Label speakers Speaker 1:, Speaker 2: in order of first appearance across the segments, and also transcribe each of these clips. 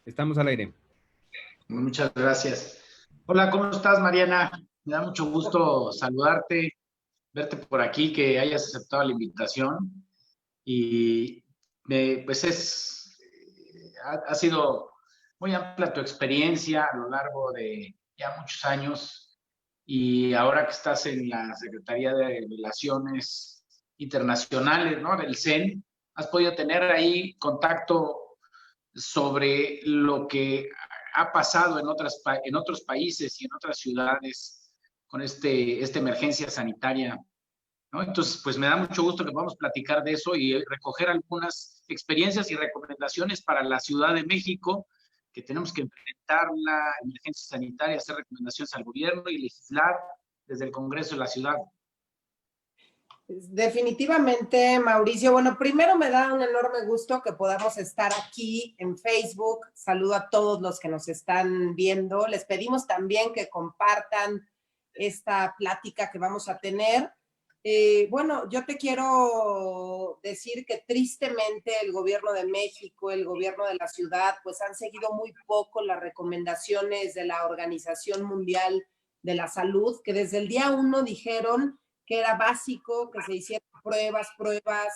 Speaker 1: Estamos al aire.
Speaker 2: Muchas gracias. Hola, ¿cómo estás, Mariana? Me da mucho gusto saludarte, verte por aquí, que hayas aceptado la invitación. Y pues ha sido muy amplia tu experiencia a lo largo de ya muchos años. Y ahora que estás en la Secretaría de Relaciones Internacionales, ¿no? Del CEN, has podido tener ahí contacto sobre lo que ha pasado en otros países y en otras ciudades con esta emergencia sanitaria, ¿no? Entonces, pues me da mucho gusto que podamos platicar de eso y recoger algunas experiencias y recomendaciones para la Ciudad de México, que tenemos que enfrentar la emergencia sanitaria, hacer recomendaciones al gobierno y legislar desde el Congreso de la ciudad.
Speaker 3: Definitivamente, Mauricio. Bueno, primero me da un enorme gusto que podamos estar aquí en Facebook. Saludo a todos los que nos están viendo. Les pedimos también que compartan esta plática que vamos a tener. Bueno, yo te quiero decir que tristemente el gobierno de México, el gobierno de la ciudad, pues han seguido muy poco las recomendaciones de la Organización Mundial de la Salud, que desde el día 1 dijeron que era básico que se hicieran pruebas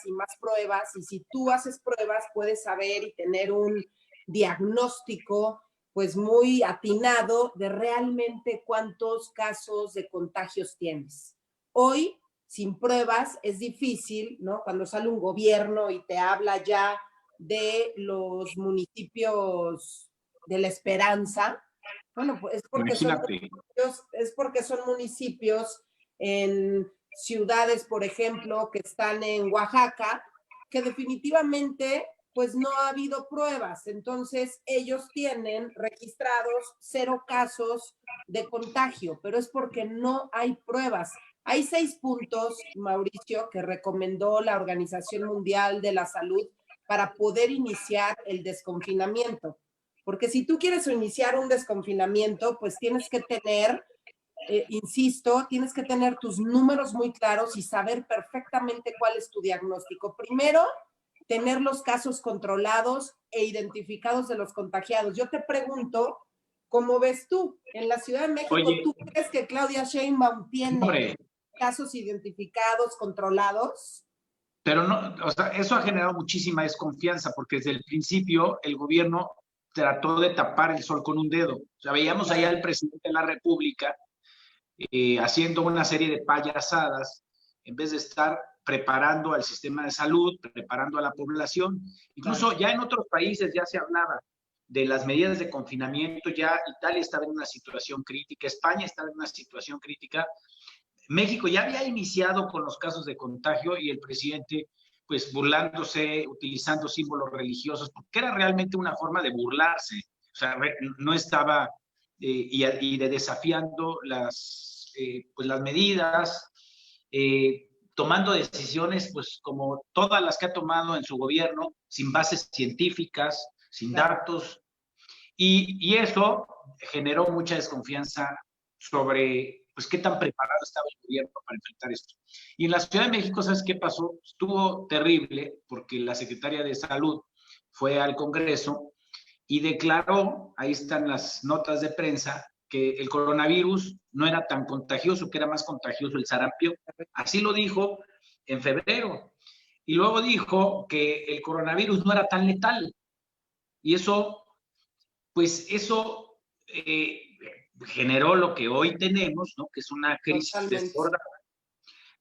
Speaker 3: y más pruebas, y si tú haces pruebas puedes saber y tener un diagnóstico pues muy atinado de realmente cuántos casos de contagios tienes. Hoy, sin pruebas, es difícil, ¿no? Cuando sale un gobierno y te habla ya de los municipios de la esperanza, bueno, pues es porque son municipios en ciudades, por ejemplo, que están en Oaxaca, que definitivamente pues no ha habido pruebas. Entonces ellos tienen registrados 0 casos de contagio, pero es porque no hay pruebas. Hay 6 puntos, Mauricio, que recomendó la Organización Mundial de la Salud para poder iniciar el desconfinamiento. Porque si tú quieres iniciar un desconfinamiento, pues tienes que tener insisto, tienes que tener tus números muy claros y saber perfectamente cuál es tu diagnóstico. Primero, tener los casos controlados e identificados de los contagiados. Yo te pregunto, ¿cómo ves tú? En la Ciudad de México,
Speaker 2: Oye,
Speaker 3: ¿tú crees que Claudia Sheinbaum tiene
Speaker 2: hombre,
Speaker 3: casos identificados, controlados?
Speaker 2: pero no, o sea, eso ha generado muchísima desconfianza porque desde el principio el gobierno trató de tapar el sol con un dedo. O sea, veíamos allá al presidente de la República haciendo una serie de payasadas en vez de estar preparando al sistema de salud, preparando a la población. Incluso ya en otros países ya se hablaba de las medidas de confinamiento, ya Italia estaba en una situación crítica, España estaba en una situación crítica, México ya había iniciado con los casos de contagio y el presidente pues burlándose, utilizando símbolos religiosos, porque era realmente una forma de burlarse, o sea, no estaba y de desafiando pues las medidas, tomando decisiones pues como todas las que ha tomado en su gobierno, sin bases científicas, sin datos, y eso generó mucha desconfianza sobre pues qué tan preparado estaba el gobierno para enfrentar esto. Y en la Ciudad de México, ¿sabes qué pasó? Estuvo terrible porque la secretaria de Salud fue al Congreso y declaró, ahí están las notas de prensa, que el coronavirus no era tan contagioso, que era más contagioso el sarampión. Así lo dijo en febrero. Y luego dijo que el coronavirus no era tan letal. Y eso, pues eso generó lo que hoy tenemos, ¿no? Que es una crisis desbordada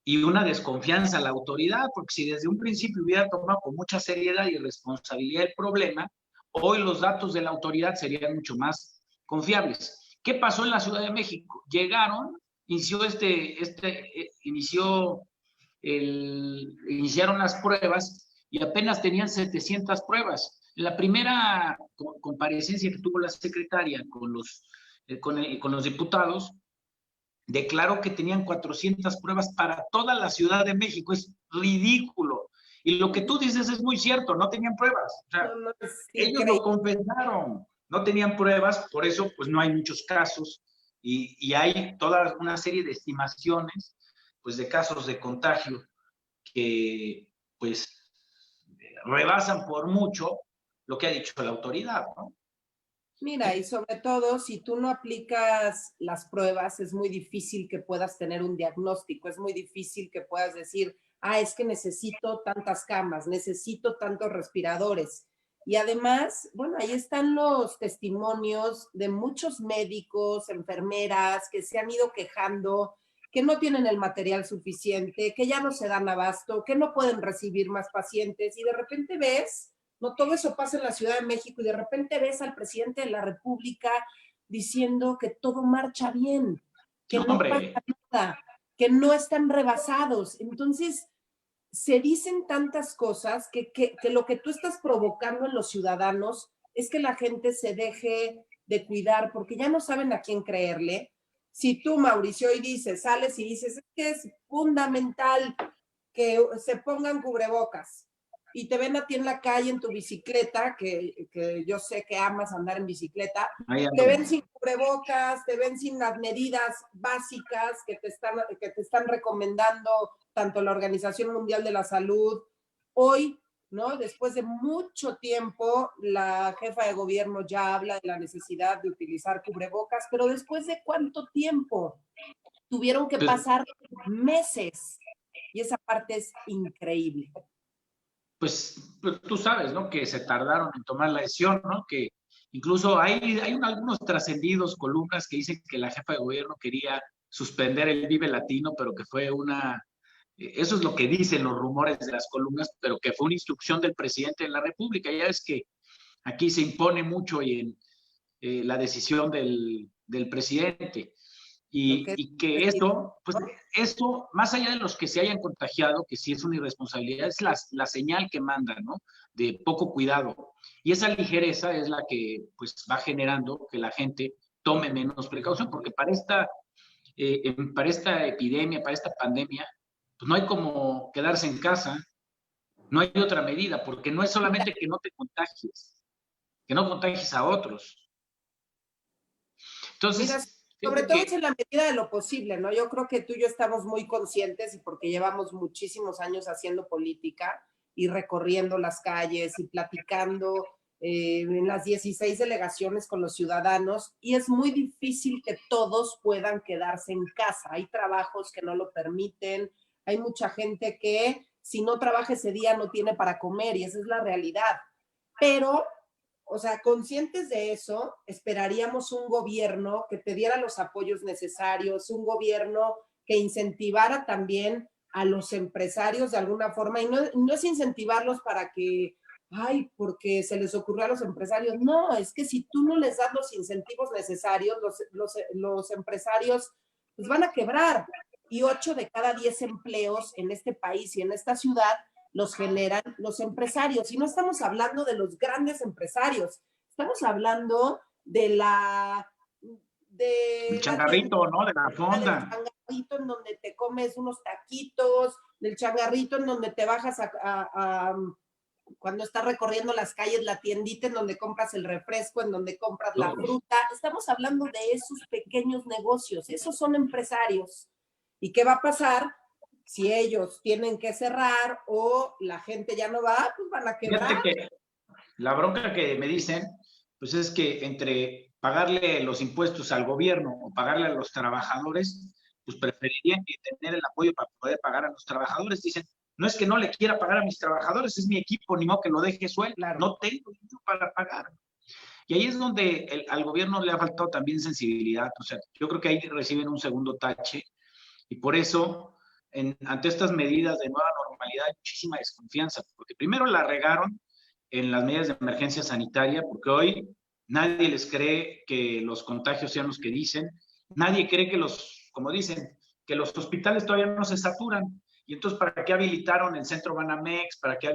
Speaker 2: y una desconfianza a la autoridad, porque si desde un principio hubiera tomado con mucha seriedad y responsabilidad el problema, hoy los datos de la autoridad serían mucho más confiables. ¿Qué pasó en la Ciudad de México? Llegaron, iniciaron las pruebas y apenas tenían 700 pruebas. La primera comparecencia que tuvo la secretaria con los diputados, declaró que tenían 400 pruebas para toda la Ciudad de México. Es ridículo. Y lo que tú dices es muy cierto, no tenían pruebas. O sea, ellos lo confesaron, no tenían pruebas, por eso pues no hay muchos casos y hay toda una serie de estimaciones pues de casos de contagio que pues rebasan por mucho lo que ha dicho la autoridad, ¿no?
Speaker 3: Mira, y sobre todo, si tú no aplicas las pruebas, es muy difícil que puedas tener un diagnóstico, es muy difícil que puedas decir, ah, es que necesito tantas camas, necesito tantos respiradores. Y además, bueno, ahí están los testimonios de muchos médicos, enfermeras que se han ido quejando, que no tienen el material suficiente, que ya no se dan abasto, que no pueden recibir más pacientes y de repente ves, no todo eso pasa en la Ciudad de México y de repente ves al presidente de la República diciendo que todo marcha bien, que
Speaker 2: No,
Speaker 3: no pasa
Speaker 2: hombre,
Speaker 3: nada, que no están rebasados. Entonces, se dicen tantas cosas que lo que tú estás provocando en los ciudadanos es que la gente se deje de cuidar porque ya no saben a quién creerle. Si tú, Mauricio, hoy dices, sales y dices, es que es fundamental que se pongan cubrebocas y te ven a ti en la calle en tu bicicleta, que yo sé que amas andar en bicicleta,
Speaker 2: ahí
Speaker 3: te
Speaker 2: ando.
Speaker 3: ven sin cubrebocas, te ven sin las medidas básicas que te están recomendando tanto la Organización Mundial de la Salud. Hoy, ¿no? Después de mucho tiempo, la jefa de gobierno ya habla de la necesidad de utilizar cubrebocas, pero después de cuánto tiempo tuvieron que
Speaker 2: Pues,
Speaker 3: pasar meses y esa parte es increíble.
Speaker 2: pues tú sabes, ¿no? Que se tardaron en tomar la decisión, ¿no? Que incluso hay algunos trascendidos, columnas que dicen que la jefa de gobierno quería suspender el Vive Latino, pero que fue eso es lo que dicen los rumores de las columnas, pero que fue una instrucción del presidente de la República. Ya es que aquí se impone mucho y en la decisión del presidente.
Speaker 3: Lo que
Speaker 2: Y que
Speaker 3: es,
Speaker 2: esto, pues esto, más allá de los que se hayan contagiado, que sí es una irresponsabilidad, es la señal que manda, ¿no? De poco cuidado. Y esa ligereza es la que pues va generando que la gente tome menos precaución, porque para esta epidemia, para esta pandemia, pues no hay como quedarse en casa, no hay otra medida, porque no es solamente que no te contagies, que no contagies a otros.
Speaker 3: mira,
Speaker 2: Entonces,
Speaker 3: sobre
Speaker 2: fíjate
Speaker 3: todo es en
Speaker 2: que,
Speaker 3: la medida de lo posible, ¿no? Yo creo que tú y yo estamos muy conscientes y porque llevamos muchísimos años haciendo política y recorriendo las calles y platicando en las 16 delegaciones con los ciudadanos y es muy difícil que todos puedan quedarse en casa. Hay trabajos que no lo permiten, hay mucha gente que si no trabaja ese día no tiene para comer y esa es la realidad. Pero o sea, conscientes de eso, esperaríamos un gobierno que te diera los apoyos necesarios, un gobierno que incentivara también a los empresarios de alguna forma, y no es incentivarlos para que, ay, porque se les ocurrió a los empresarios, no, es que si tú no les das los incentivos necesarios, los empresarios pues van a quebrar, y 8 de cada 10 empleos en este país y en esta ciudad los generan los empresarios. Y no estamos hablando de los grandes empresarios, estamos hablando
Speaker 2: el
Speaker 3: de la tienda,
Speaker 2: changarrito, ¿no? De la
Speaker 3: del
Speaker 2: fonda.
Speaker 3: changarrito en donde te comes unos taquitos, del changarrito en donde te bajas cuando estás recorriendo las calles, la tiendita en donde compras el refresco, en donde compras la
Speaker 2: Todos.
Speaker 3: fruta. Estamos hablando de esos pequeños negocios, esos son empresarios. ¿Y qué va a pasar? Si ellos tienen que cerrar o la gente ya no va, pues van a quebrar.
Speaker 2: Fíjate que la bronca que me dicen, pues es que entre pagarle los impuestos al gobierno o pagarle a los trabajadores, pues preferirían que tener el apoyo para poder pagar a los trabajadores. Dicen, no es que no le quiera pagar a mis trabajadores, es mi equipo, ni modo que lo deje suelto,
Speaker 3: Claro.
Speaker 2: no tengo dinero para pagar. Y ahí es donde al gobierno le ha faltado también sensibilidad, o sea, yo creo que ahí reciben un segundo tache y por eso ante estas medidas de nueva normalidad hay muchísima desconfianza, porque primero la regaron en las medidas de emergencia sanitaria, porque hoy nadie les cree que los contagios sean los que dicen, nadie cree que como dicen, que los hospitales todavía no se saturan. Y entonces, ¿para qué habilitaron el centro Banamex? ¿Para qué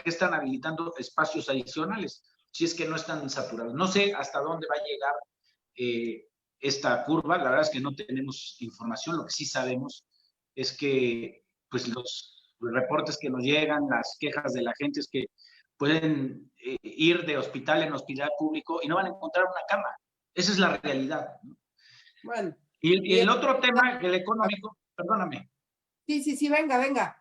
Speaker 2: están habilitando espacios adicionales? Si es que no están saturados. No sé hasta dónde va a llegar esta curva, la verdad es que no tenemos información, lo que sí sabemos es que pues los reportes que nos llegan, las quejas de la gente es que pueden ir de hospital en hospital público y no van a encontrar una cama. Esa es la realidad, ¿no?
Speaker 3: Bueno.
Speaker 2: Y el otro tema, el económico, perdóname,
Speaker 3: Sí, venga, venga.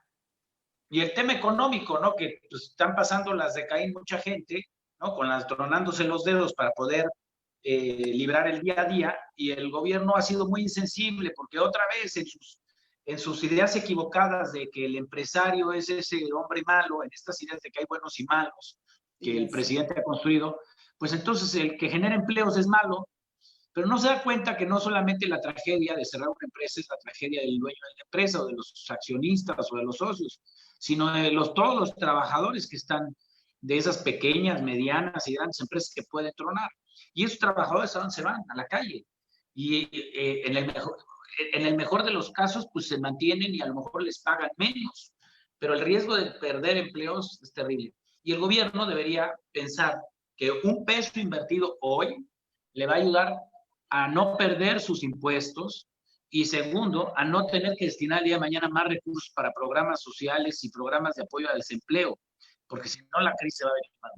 Speaker 2: y el tema económico, ¿no? Que pues, están pasando las de caer mucha gente, ¿no? Tronándose los dedos para poder librar el día a día, y el gobierno ha sido muy insensible, porque otra vez en sus ideas equivocadas de que el empresario es ese hombre malo, en estas ideas de que hay buenos y malos, que el presidente ha construido, pues entonces el que genera empleos es malo, pero no se da cuenta que no solamente la tragedia de cerrar una empresa es la tragedia del dueño de la empresa o de los accionistas o de los socios, sino de todos los trabajadores que están de esas pequeñas, medianas y grandes empresas que pueden tronar. Y esos trabajadores, ¿a dónde se van? A la calle. Y en el mejor de los casos, pues se mantienen y a lo mejor les pagan menos, pero el riesgo de perder empleos es terrible. Y el gobierno debería pensar que un peso invertido hoy le va a ayudar a no perder sus impuestos, y segundo, a no tener que destinar el día de mañana más recursos para programas sociales y programas de apoyo al desempleo, porque si no la crisis va a venir más.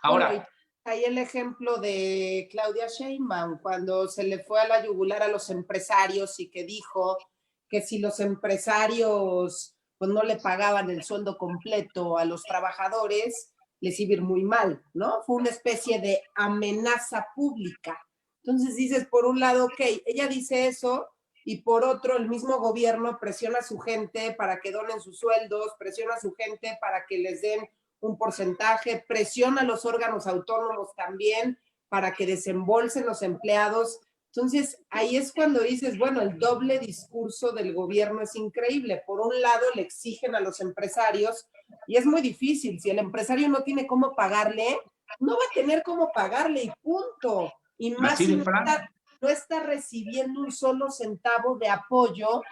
Speaker 3: Ahora, bueno, hay el ejemplo de Claudia Sheinbaum, cuando se le fue a la yugular a los empresarios y que dijo que si los empresarios pues no le pagaban el sueldo completo a los trabajadores, les iba a ir muy mal, ¿no? Fue una especie de amenaza pública. Entonces dices, por un lado, ok, ella dice eso, y por otro, el mismo gobierno presiona a su gente para que donen sus sueldos, presiona a su gente para que les den un porcentaje, presiona a los órganos autónomos también para que desembolsen los empleados. Entonces, ahí es cuando dices, bueno, el doble discurso del gobierno es increíble. Por un lado, le exigen a los empresarios, y es muy difícil. Si el empresario no tiene cómo pagarle, no va a tener cómo pagarle y punto. Y más si no está recibiendo un solo centavo de apoyo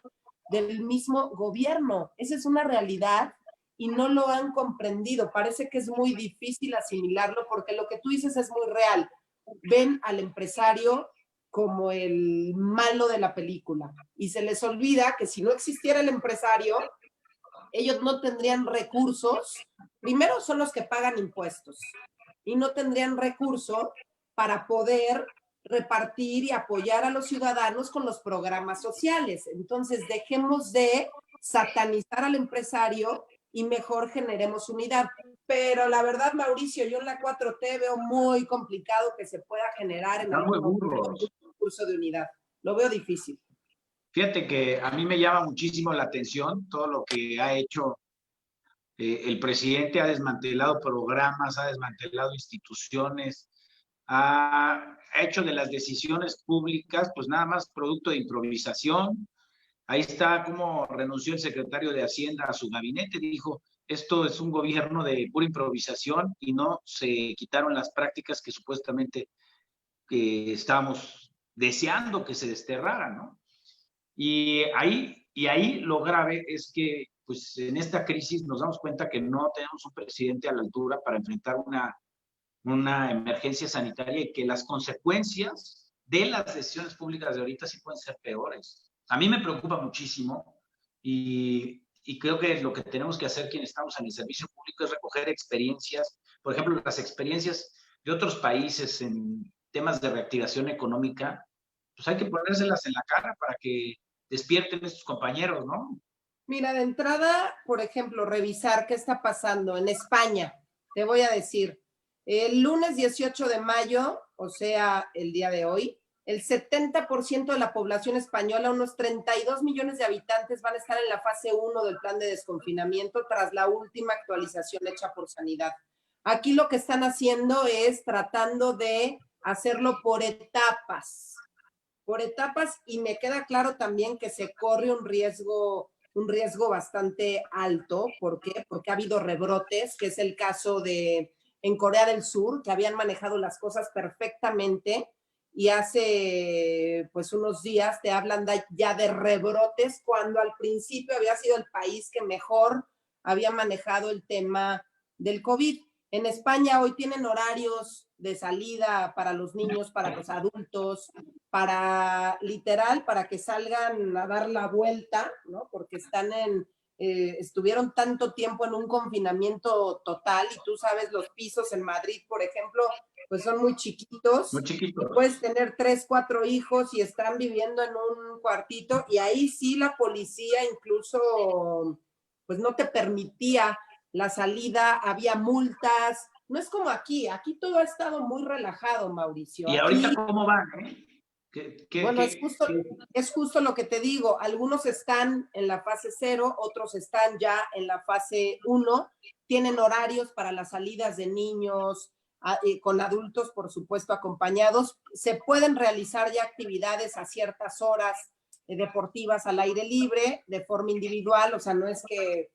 Speaker 3: del mismo gobierno. Esa es una realidad y no lo han comprendido. Parece que es muy difícil asimilarlo porque lo que tú dices es muy real. Ven al empresario como el malo de la película y se les olvida que si no existiera el empresario, ellos no tendrían recursos. Primero son los que pagan impuestos y no tendrían recurso para poder repartir y apoyar a los ciudadanos con los programas sociales. Entonces, dejemos de satanizar al empresario y mejor generemos unidad. Pero la verdad, Mauricio, yo en la 4T veo muy complicado que se pueda generar en algún momento un discurso de unidad. Lo veo difícil.
Speaker 2: Fíjate que a mí me llama muchísimo la atención todo lo que ha hecho el presidente. Ha desmantelado programas, ha desmantelado instituciones, ha hecho de las decisiones públicas pues nada más producto de improvisación. Ahí está cómo renunció el secretario de Hacienda a su gabinete, dijo, esto es un gobierno de pura improvisación, y no se quitaron las prácticas que supuestamente estábamos deseando que se desterraran, ¿no? Y ahí lo grave es que pues en esta crisis nos damos cuenta que no tenemos un presidente a la altura para enfrentar una emergencia sanitaria, y que las consecuencias de las decisiones públicas de ahorita sí pueden ser peores. A mí me preocupa muchísimo, y creo que lo que tenemos que hacer quienes estamos en el servicio público es recoger experiencias, por ejemplo, las experiencias de otros países en temas de reactivación económica, pues hay que ponérselas en la cara para que despierten estos compañeros, ¿no?
Speaker 3: Mira, de entrada, por ejemplo, revisar qué está pasando en España. Te voy a decir, el lunes 18 de mayo, o sea, el día de hoy, el 70% de la población española, unos 32 millones de habitantes, van a estar en la fase 1 del plan de desconfinamiento tras la última actualización hecha por Sanidad. Aquí lo que están haciendo es tratando de hacerlo por etapas, y me queda claro también que se corre un riesgo bastante alto. ¿Por qué? Porque ha habido rebrotes, que es el caso de en Corea del Sur, que habían manejado las cosas perfectamente, y hace pues unos días te hablan ya de rebrotes, cuando al principio había sido el país que mejor había manejado el tema del COVID. En España hoy tienen horarios de salida para los niños, para los adultos, para literal, para que salgan a dar la vuelta, ¿no? Porque estuvieron tanto tiempo en un confinamiento total, y tú sabes, los pisos en Madrid, por ejemplo, pues son muy chiquitos.
Speaker 2: Muy chiquitos.
Speaker 3: Y puedes tener 3, 4 hijos y están viviendo en un cuartito, y ahí sí la policía incluso pues no te permitía la salida, había multas, no es como aquí todo ha estado muy relajado, Mauricio.
Speaker 2: ¿Y
Speaker 3: aquí,
Speaker 2: ahorita cómo van?
Speaker 3: bueno, es justo lo que te digo, algunos están en la fase 0, otros están ya en la fase 1, tienen horarios para las salidas de niños, con adultos, por supuesto, acompañados. Se pueden realizar ya actividades a ciertas horas deportivas al aire libre, de forma individual, o sea, no es que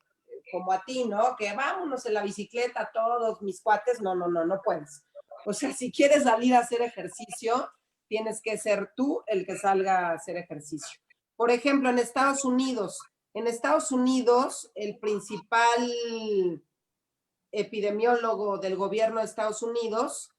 Speaker 3: como a ti, ¿no? Que vámonos en la bicicleta todos mis cuates, no puedes. O sea, si quieres salir a hacer ejercicio, tienes que ser tú el que salga a hacer ejercicio. Por ejemplo, en Estados Unidos, el principal epidemiólogo del gobierno de Estados Unidos,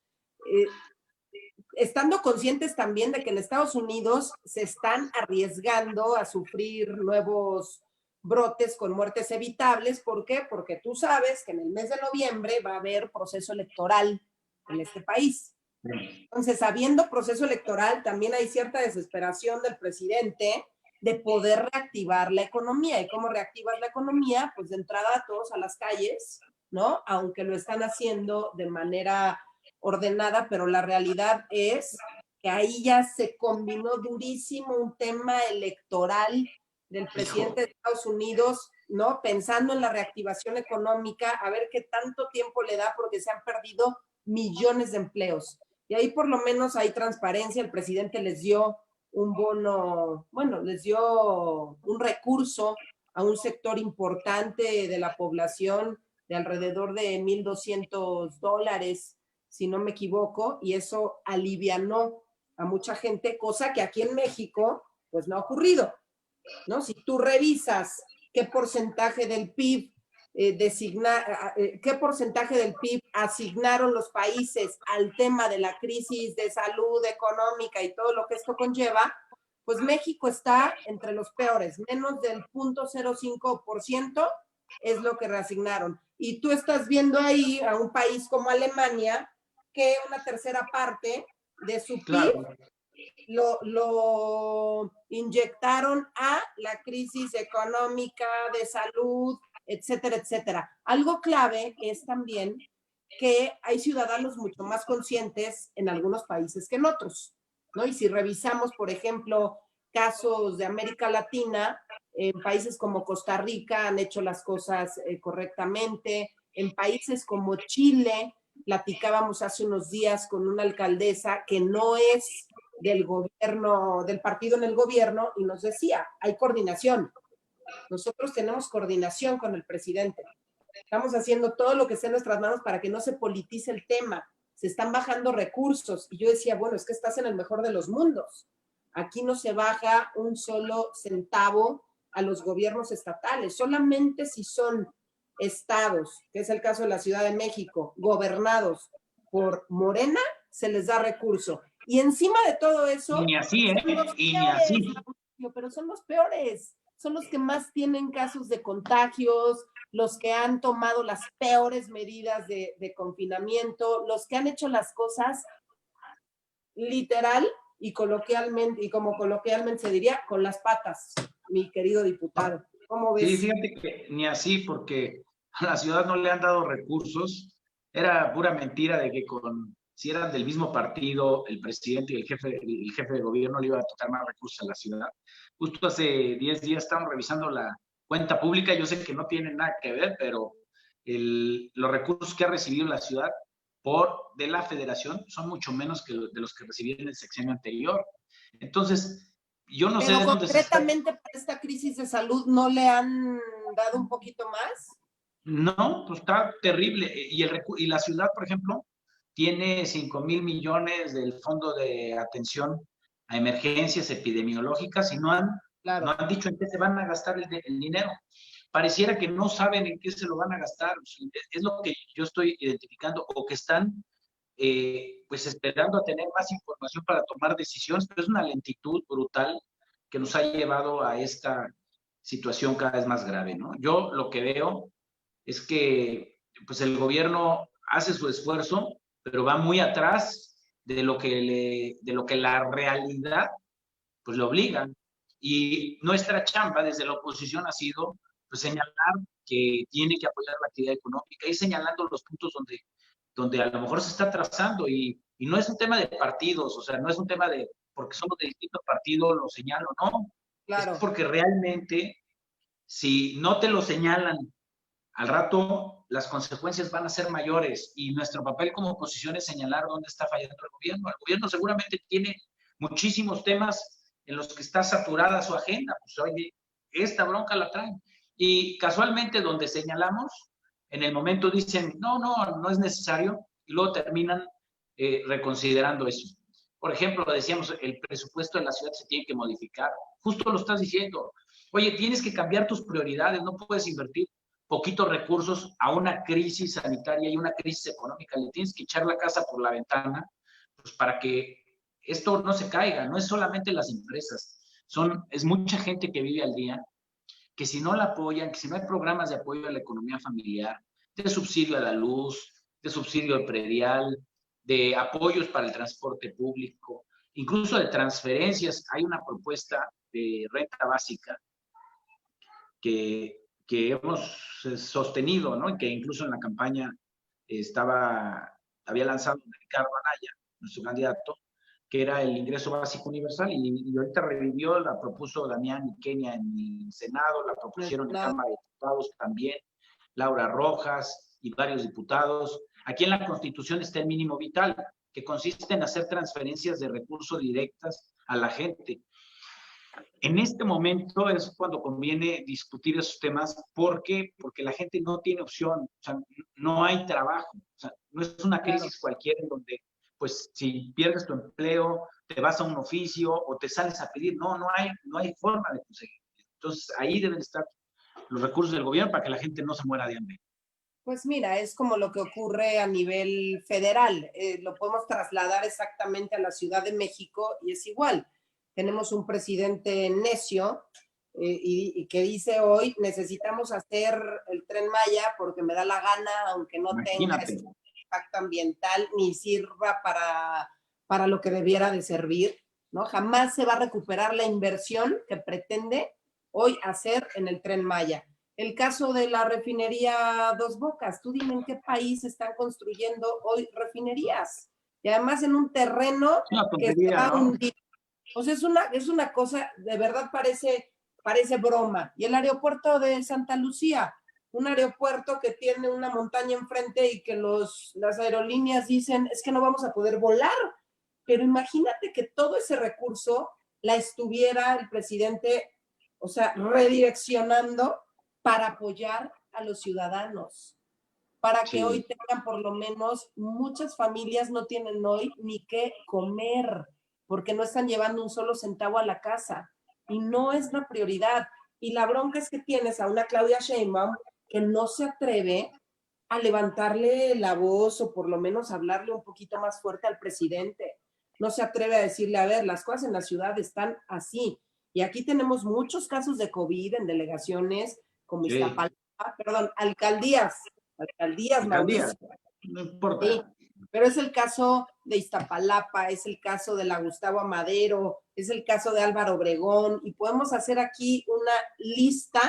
Speaker 3: estando conscientes también de que en Estados Unidos se están arriesgando a sufrir nuevos brotes con muertes evitables. ¿Por qué? Porque tú sabes que en el mes de noviembre va a haber proceso electoral en este país. Entonces, habiendo proceso electoral, también hay cierta desesperación del presidente de poder reactivar la economía. ¿Y cómo reactivas la economía? Pues de entrada todos a las calles, ¿no? Aunque lo están haciendo de manera ordenada, pero la realidad es que ahí ya se combinó durísimo un tema electoral del presidente de Estados Unidos, ¿no? Pensando en la reactivación económica, a ver qué tanto tiempo le da, porque se han perdido millones de empleos. Y ahí por lo menos hay transparencia, el presidente les dio un bono, bueno, les dio un recurso a un sector importante de la población de alrededor de $1,200, si no me equivoco, y eso alivianó a mucha gente, cosa que aquí en México pues no ha ocurrido, ¿no? Si tú revisas qué porcentaje del PIB qué porcentaje del PIB asignaron los países al tema de la crisis de salud económica y todo lo que esto conlleva, pues México está entre los peores, menos del 0.05% es lo que reasignaron. Y tú estás viendo ahí a un país como Alemania, que una tercera parte de su PIB lo inyectaron a la crisis económica, de salud, etcétera, etcétera. Algo clave es también que hay ciudadanos mucho más conscientes en algunos países que en otros, ¿no? Y si revisamos, por ejemplo, casos de América Latina, en países como Costa Rica han hecho las cosas correctamente, en países como Chile, platicábamos hace unos días con una alcaldesa que no es del gobierno, del partido en el gobierno, y nos decía, hay coordinación. Nosotros tenemos coordinación con el presidente. Estamos haciendo todo lo que esté en nuestras manos para que no se politice el tema. Se están bajando recursos. Y yo decía, bueno, es que estás en el mejor de los mundos. Aquí no se baja un solo centavo a los gobiernos estatales. Solamente si son estados, que es el caso de la Ciudad de México, gobernados por Morena, se les da recurso. Y encima de todo eso,
Speaker 2: y ni así,
Speaker 3: son los
Speaker 2: y
Speaker 3: peores,
Speaker 2: ni así.
Speaker 3: pero son los peores, son los que más tienen casos de contagios, los que han tomado las peores medidas de confinamiento, los que han hecho las cosas literal y coloquialmente, y como coloquialmente se diría, con las patas, mi querido diputado. ¿Cómo ves?
Speaker 2: Sí, fíjate que ni así, porque a la ciudad no le han dado recursos. Era pura mentira de que si eran del mismo partido, el presidente y el jefe de gobierno le iba a tocar más recursos a la ciudad. Justo hace 10 días estábamos revisando la cuenta pública. Yo sé que no tiene nada que ver, pero los recursos que ha recibido la ciudad de la federación son mucho menos que de los que recibía en el sexenio anterior. Entonces, yo no sé de dónde se está.
Speaker 3: Concretamente para esta crisis de salud, ¿no le han dado un poquito más?
Speaker 2: No, pues está terrible. Y la ciudad, por ejemplo, tiene 5,000 millones del Fondo de Atención a Emergencias Epidemiológicas y no han dicho en qué se van a gastar el dinero. Pareciera que no saben en qué se lo van a gastar. Es lo que yo estoy identificando, o que están pues esperando a tener más información para tomar decisiones, pero es una lentitud brutal que nos ha llevado a esta situación cada vez más grave, ¿no? Yo lo que veo es que pues el gobierno hace su esfuerzo, pero va muy atrás de lo que la realidad pues le obliga. Y nuestra chamba desde la oposición ha sido, pues, señalar que tiene que apoyar la actividad económica y señalando los puntos donde donde a lo mejor se está trazando y no es un tema de partidos, o sea, no es un tema de porque somos de distintos partidos, lo señalo, no, es
Speaker 3: Claro.
Speaker 2: porque realmente si no te lo señalan al rato, las consecuencias van a ser mayores y nuestro papel como oposición es señalar dónde está fallando el gobierno. El gobierno seguramente tiene muchísimos temas en los que está saturada su agenda, pues oye, esta bronca la traen. Y casualmente donde señalamos, en el momento dicen, no es necesario, y luego terminan reconsiderando eso. Por ejemplo, decíamos, el presupuesto de la ciudad se tiene que modificar. Justo lo estás diciendo. Oye, tienes que cambiar tus prioridades, no puedes invertir poquitos recursos a una crisis sanitaria y una crisis económica. Le tienes que echar la casa por la ventana, pues para que esto no se caiga. No es solamente las empresas, es mucha gente que vive al día, que si no la apoyan, que si no hay programas de apoyo a la economía familiar, de subsidio a la luz, de subsidio al predial, de apoyos para el transporte público, incluso de transferencias. Hay una propuesta de renta básica que hemos sostenido, ¿no? Y que incluso en la campaña había lanzado Ricardo Anaya, nuestro candidato, que era el ingreso básico universal, y ahorita revivió, la propuso Damián y Kenia en el Senado, la propusieron en Cámara de Diputados también, Laura Rojas y varios diputados. Aquí en la Constitución está el mínimo vital, que consiste en hacer transferencias de recursos directas a la gente. En este momento es cuando conviene discutir esos temas. ¿Por qué? Porque la gente no tiene opción, o sea, no hay trabajo, o sea, no es una crisis cualquiera en donde, pues, si pierdes tu empleo, te vas a un oficio o te sales a pedir. No hay forma de conseguir. Entonces, ahí deben estar los recursos del gobierno para que la gente no se muera de hambre.
Speaker 3: Pues mira, es como lo que ocurre a nivel federal. Lo podemos trasladar exactamente a la Ciudad de México y es igual. Tenemos un presidente necio y que dice hoy, necesitamos hacer el Tren Maya porque me da la gana, aunque no tenga ese impacto ambiental ni sirva para lo que debiera de servir, ¿no? Jamás se va a recuperar la inversión que pretende hoy hacer en el Tren Maya. El caso de la refinería Dos Bocas, tú dime en qué país están construyendo hoy refinerías, y además en un terreno que se va a hundir. O sea, es una cosa, de verdad parece broma. Y el aeropuerto de Santa Lucía, un aeropuerto que tiene una montaña enfrente y que las aerolíneas dicen, es que no vamos a poder volar. Pero imagínate que todo ese recurso la estuviera el presidente, o sea, redireccionando para apoyar a los ciudadanos, para que hoy tengan por lo menos, muchas familias no tienen hoy ni qué comer, porque no están llevando un solo centavo a la casa, y no es la prioridad. Y la bronca es que tienes a una Claudia Sheinbaum que no se atreve a levantarle la voz o por lo menos hablarle un poquito más fuerte al presidente. No se atreve a decirle, a ver, las cosas en la ciudad están así. Y aquí tenemos muchos casos de COVID en delegaciones como Iztapalapa, alcaldías, Mauricio.
Speaker 2: No importa.
Speaker 3: Sí, pero es el caso de Iztapalapa, es el caso de la Gustavo Amadero, es el caso de Álvaro Obregón, y podemos hacer aquí una lista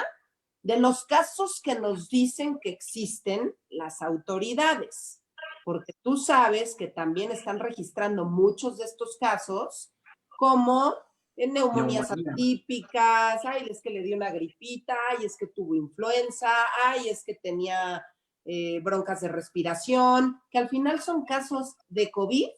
Speaker 3: de los casos que nos dicen que existen las autoridades, porque tú sabes que también están registrando muchos de estos casos como neumonías atípicas, ay, es que le dio una gripita, ay, es que tuvo influenza, ay, es que tenía broncas de respiración, que al final son casos de COVID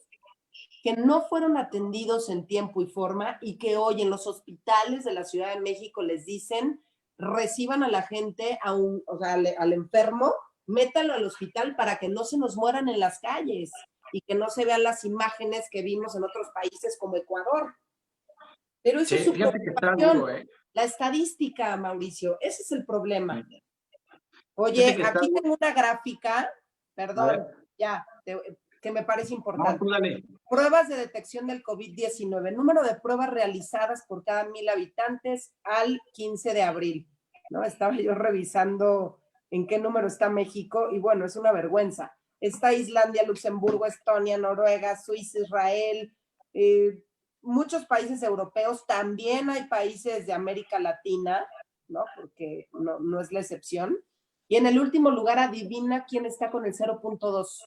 Speaker 3: que no fueron atendidos en tiempo y forma y que hoy en los hospitales de la Ciudad de México les dicen, reciban a la gente, o sea, al enfermo, métanlo al hospital para que no se nos mueran en las calles y que no se vean las imágenes que vimos en otros países como Ecuador. Pero eso es su preocupación. La estadística, Mauricio, ese es el problema. Oye, aquí tengo una gráfica, perdón, que me parece importante.
Speaker 2: No, dale.
Speaker 3: Pruebas de detección del COVID-19, número de pruebas realizadas por cada 1,000 habitantes al 15 de abril. ¿No? Estaba yo revisando en qué número está México y bueno, es una vergüenza. Está Islandia, Luxemburgo, Estonia, Noruega, Suiza, Israel, muchos países europeos, también hay países de América Latina, ¿no? Porque no es la excepción. Y en el último lugar, adivina quién está con el 0.2.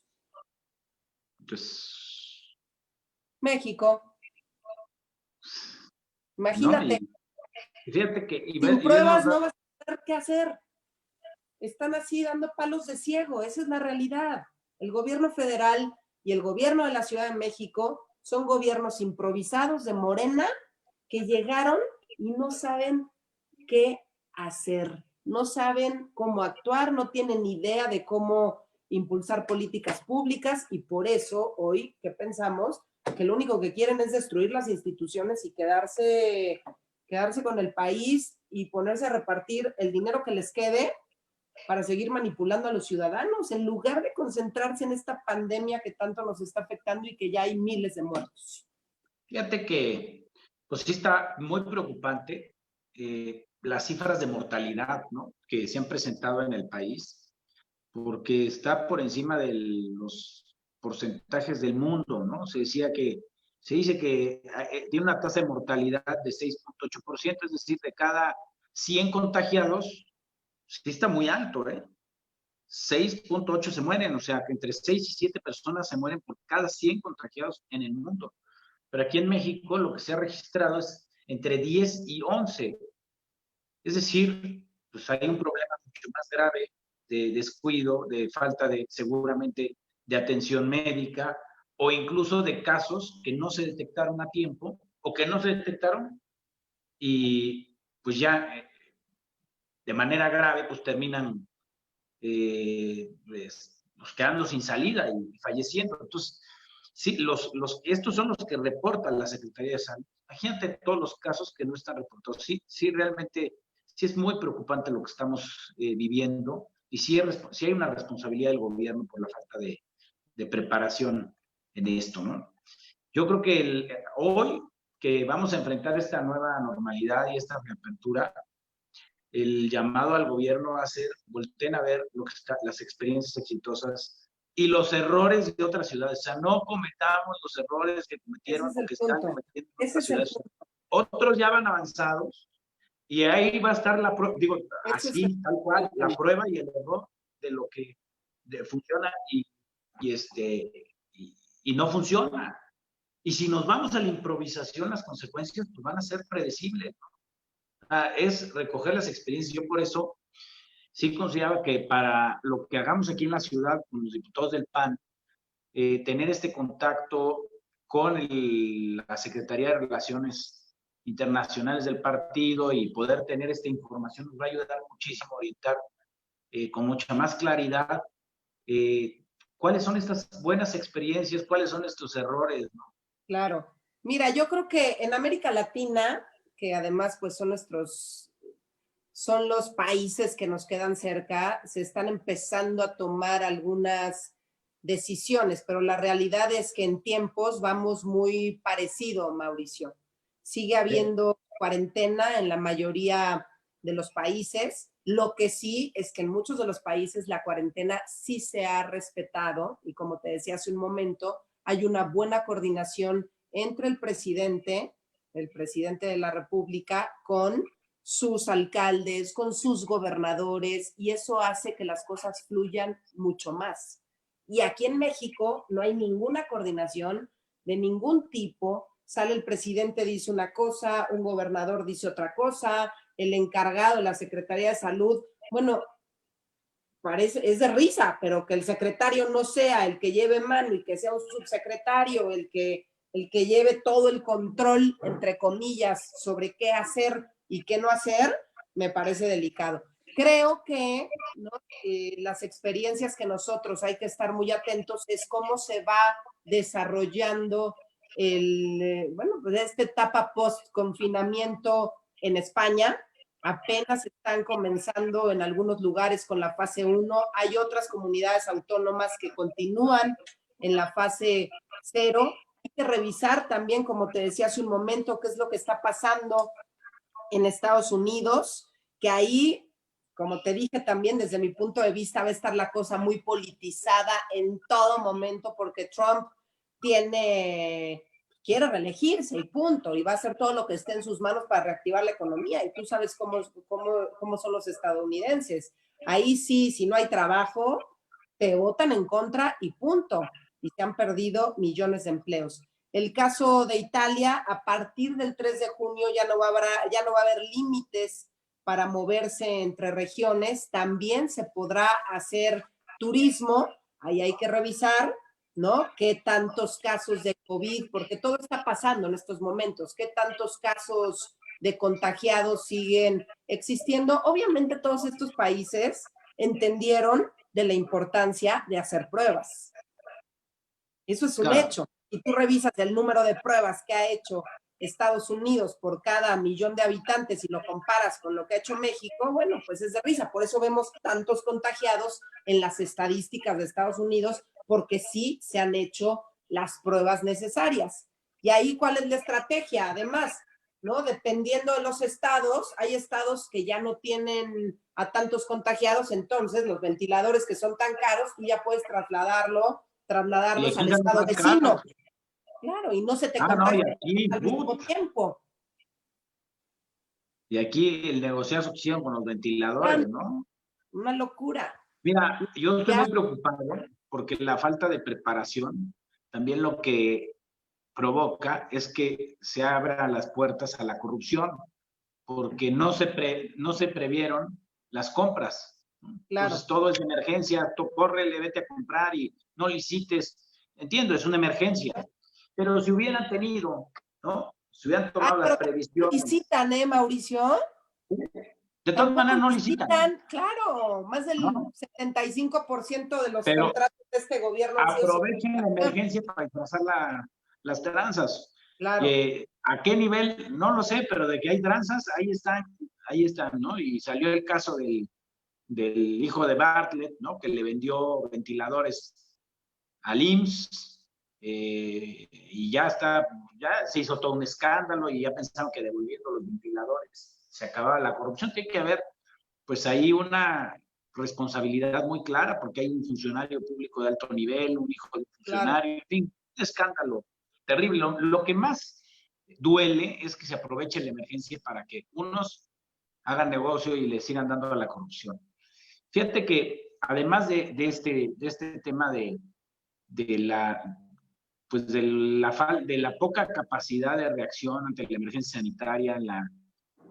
Speaker 2: Pues,
Speaker 3: México,
Speaker 2: ¿no?
Speaker 3: imagínate,
Speaker 2: Y fíjate que,
Speaker 3: sin
Speaker 2: y ves
Speaker 3: pruebas no vas a saber qué hacer. Están así dando palos de ciego, esa es la realidad. El gobierno federal y el gobierno de la Ciudad de México son gobiernos improvisados de Morena que llegaron y no saben qué hacer, no saben cómo actuar, no tienen idea de cómo impulsar políticas públicas y por eso hoy, ¿qué pensamos? Que lo único que quieren es destruir las instituciones y quedarse con el país y ponerse a repartir el dinero que les quede para seguir manipulando a los ciudadanos, en lugar de concentrarse en esta pandemia que tanto nos está afectando y que ya hay miles de muertos.
Speaker 2: Fíjate que, pues sí está muy preocupante las cifras de mortalidad, ¿no? Que se han presentado en el país, porque está por encima de los porcentajes del mundo, ¿no? Se dice que tiene una tasa de mortalidad de 6.8%, es decir, de cada 100 contagiados, sí está muy alto, ¿eh? 6.8 se mueren, o sea, que entre 6 y 7 personas se mueren por cada 100 contagiados en el mundo. Pero aquí en México lo que se ha registrado es entre 10 y 11. Es decir, pues hay un problema mucho más grave de descuido, de falta de, seguramente, de atención médica o incluso de casos que no se detectaron a tiempo o que no se detectaron y pues ya de manera grave pues terminan pues, quedando sin salida y falleciendo. Entonces, sí, estos son los que reportan la Secretaría de Salud. Imagínate todos los casos que no están reportados. Sí, sí, realmente, sí es muy preocupante lo que estamos viviendo y sí, sí, hay una responsabilidad del gobierno por la falta de preparación en esto, ¿no? Yo creo que hoy que vamos a enfrentar esta nueva normalidad y esta reapertura, el llamado al gobierno a hacer, volteen a ver las experiencias exitosas y los errores de otras ciudades. O sea, no cometamos los errores que cometieron o que están cometiendo otras ciudades. Otros ya van avanzados y ahí va a estar la prueba, digo, así, tal cual, la prueba y el error de lo que funciona y no funciona. Y si nos vamos a la improvisación, las consecuencias pues, van a ser predecibles, ¿no? Es recoger las experiencias. Yo por eso sí consideraba que para lo que hagamos aquí en la ciudad con los diputados del PAN, tener este contacto con la Secretaría de Relaciones Internacionales del partido y poder tener esta información nos va a ayudar muchísimo a orientar con mucha más claridad cuáles son estas buenas experiencias, cuáles son estos errores, ¿no?
Speaker 3: Claro. Mira, yo creo que en América Latina, que además pues son los países que nos quedan cerca, se están empezando a tomar algunas decisiones, pero la realidad es que en tiempos vamos muy parecido, Mauricio. Sigue habiendo cuarentena en la mayoría de los países. Lo que sí es que en muchos de los países la cuarentena sí se ha respetado y como te decía hace un momento, hay una buena coordinación entre el presidente de la República, con sus alcaldes, con sus gobernadores, y eso hace que las cosas fluyan mucho más. Y aquí en México no hay ninguna coordinación de ningún tipo. Sale el presidente, dice una cosa, un gobernador dice otra cosa, el encargado de la Secretaría de Salud, bueno, es de risa, pero que el secretario no sea el que lleve mano y que sea un subsecretario el que lleve todo el control, entre comillas, sobre qué hacer y qué no hacer, me parece delicado. Creo que, ¿no? Las experiencias que nosotros hay que estar muy atentos es cómo se va desarrollando pues esta etapa post-confinamiento en España. Apenas están comenzando en algunos lugares con la fase 1. Hay otras comunidades autónomas que continúan en la fase 0. Hay que revisar también, como te decía hace un momento, qué es lo que está pasando en Estados Unidos, que ahí, como te dije también, desde mi punto de vista, va a estar la cosa muy politizada en todo momento, porque Trump quiere reelegirse y punto, y va a hacer todo lo que esté en sus manos para reactivar la economía, y tú sabes cómo son los estadounidenses. Ahí sí, si no hay trabajo, te votan en contra y punto. y se han perdido millones de empleos. El caso de Italia, a partir del 3 de junio ya no va a haber límites para moverse entre regiones, también se podrá hacer turismo, ahí hay que revisar, ¿no? ¿Qué tantos casos de COVID, porque todo está pasando en estos momentos, qué tantos casos de contagiados siguen existiendo? Obviamente todos estos países entendieron de la importancia de hacer pruebas. Eso es un hecho. Y tú revisas el número de pruebas que ha hecho Estados Unidos por cada millón de habitantes y lo comparas con lo que ha hecho México, bueno, pues es de risa. Por eso vemos tantos contagiados en las estadísticas de Estados Unidos, porque sí se han hecho las pruebas necesarias. Y ahí, ¿cuál es la estrategia? Además, ¿no? Dependiendo de los estados, hay estados que ya no tienen a tantos contagiados, entonces los ventiladores que son tan caros, tú ya puedes trasladarlos al estado vecino. Claro, y no se te contagia al mismo tiempo.
Speaker 2: Y aquí el negociazo que hicieron con los ventiladores, ¿no?
Speaker 3: Una locura.
Speaker 2: Mira, yo estoy muy preocupado porque la falta de preparación también lo que provoca es que se abran las puertas a la corrupción, porque no se previeron las compras. Claro. Entonces todo es de emergencia, córrele, vete a comprar y no licites. Entiendo, es una emergencia, pero si hubieran tenido, ¿no? Si hubieran tomado las previsiones.
Speaker 3: ¿Licitan, Mauricio?
Speaker 2: De todas maneras no licitan.
Speaker 3: Claro, más del 75% de los contratos de este gobierno.
Speaker 2: Aprovechen la emergencia para disfrazar las tranzas.
Speaker 3: Claro.
Speaker 2: ¿A qué nivel? No lo sé, pero de que hay tranzas, ahí están, ¿no? Y salió el caso del hijo de Bartlett, ¿no? Que le vendió ventiladores al IMSS, y ya se hizo todo un escándalo y ya pensaron que devolviendo los ventiladores se acababa la corrupción. Tiene que haber, pues ahí una responsabilidad muy clara, porque hay un funcionario público de alto nivel, un hijo de un funcionario, en fin, un escándalo terrible. Lo que más duele es que se aproveche la emergencia para que unos hagan negocio y le sigan dando a la corrupción. Fíjate que además de este tema de la poca capacidad de reacción ante la emergencia sanitaria, la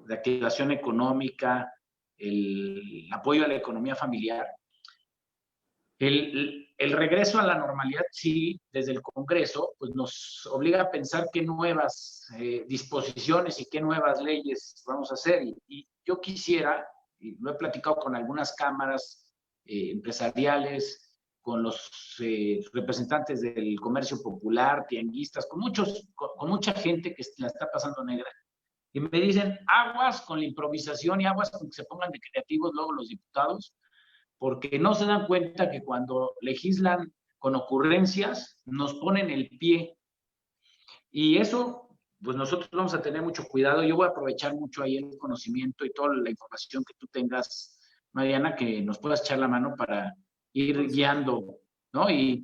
Speaker 2: reactivación económica, el apoyo a la economía familiar, el regreso a la normalidad, sí, desde el Congreso, pues nos obliga a pensar qué nuevas disposiciones y qué nuevas leyes vamos a hacer. Y yo quisiera, y lo he platicado con algunas cámaras empresariales, con los representantes del comercio popular, tianguistas, con mucha gente que la está pasando negra. Y me dicen, aguas con la improvisación y aguas con que se pongan de creativos luego los diputados, porque no se dan cuenta que cuando legislan con ocurrencias nos ponen el pie. Y eso, pues nosotros vamos a tener mucho cuidado. Yo voy a aprovechar mucho ahí el conocimiento y toda la información que tú tengas, Mariana, que nos puedas echar la mano para ir guiando, ¿no? Y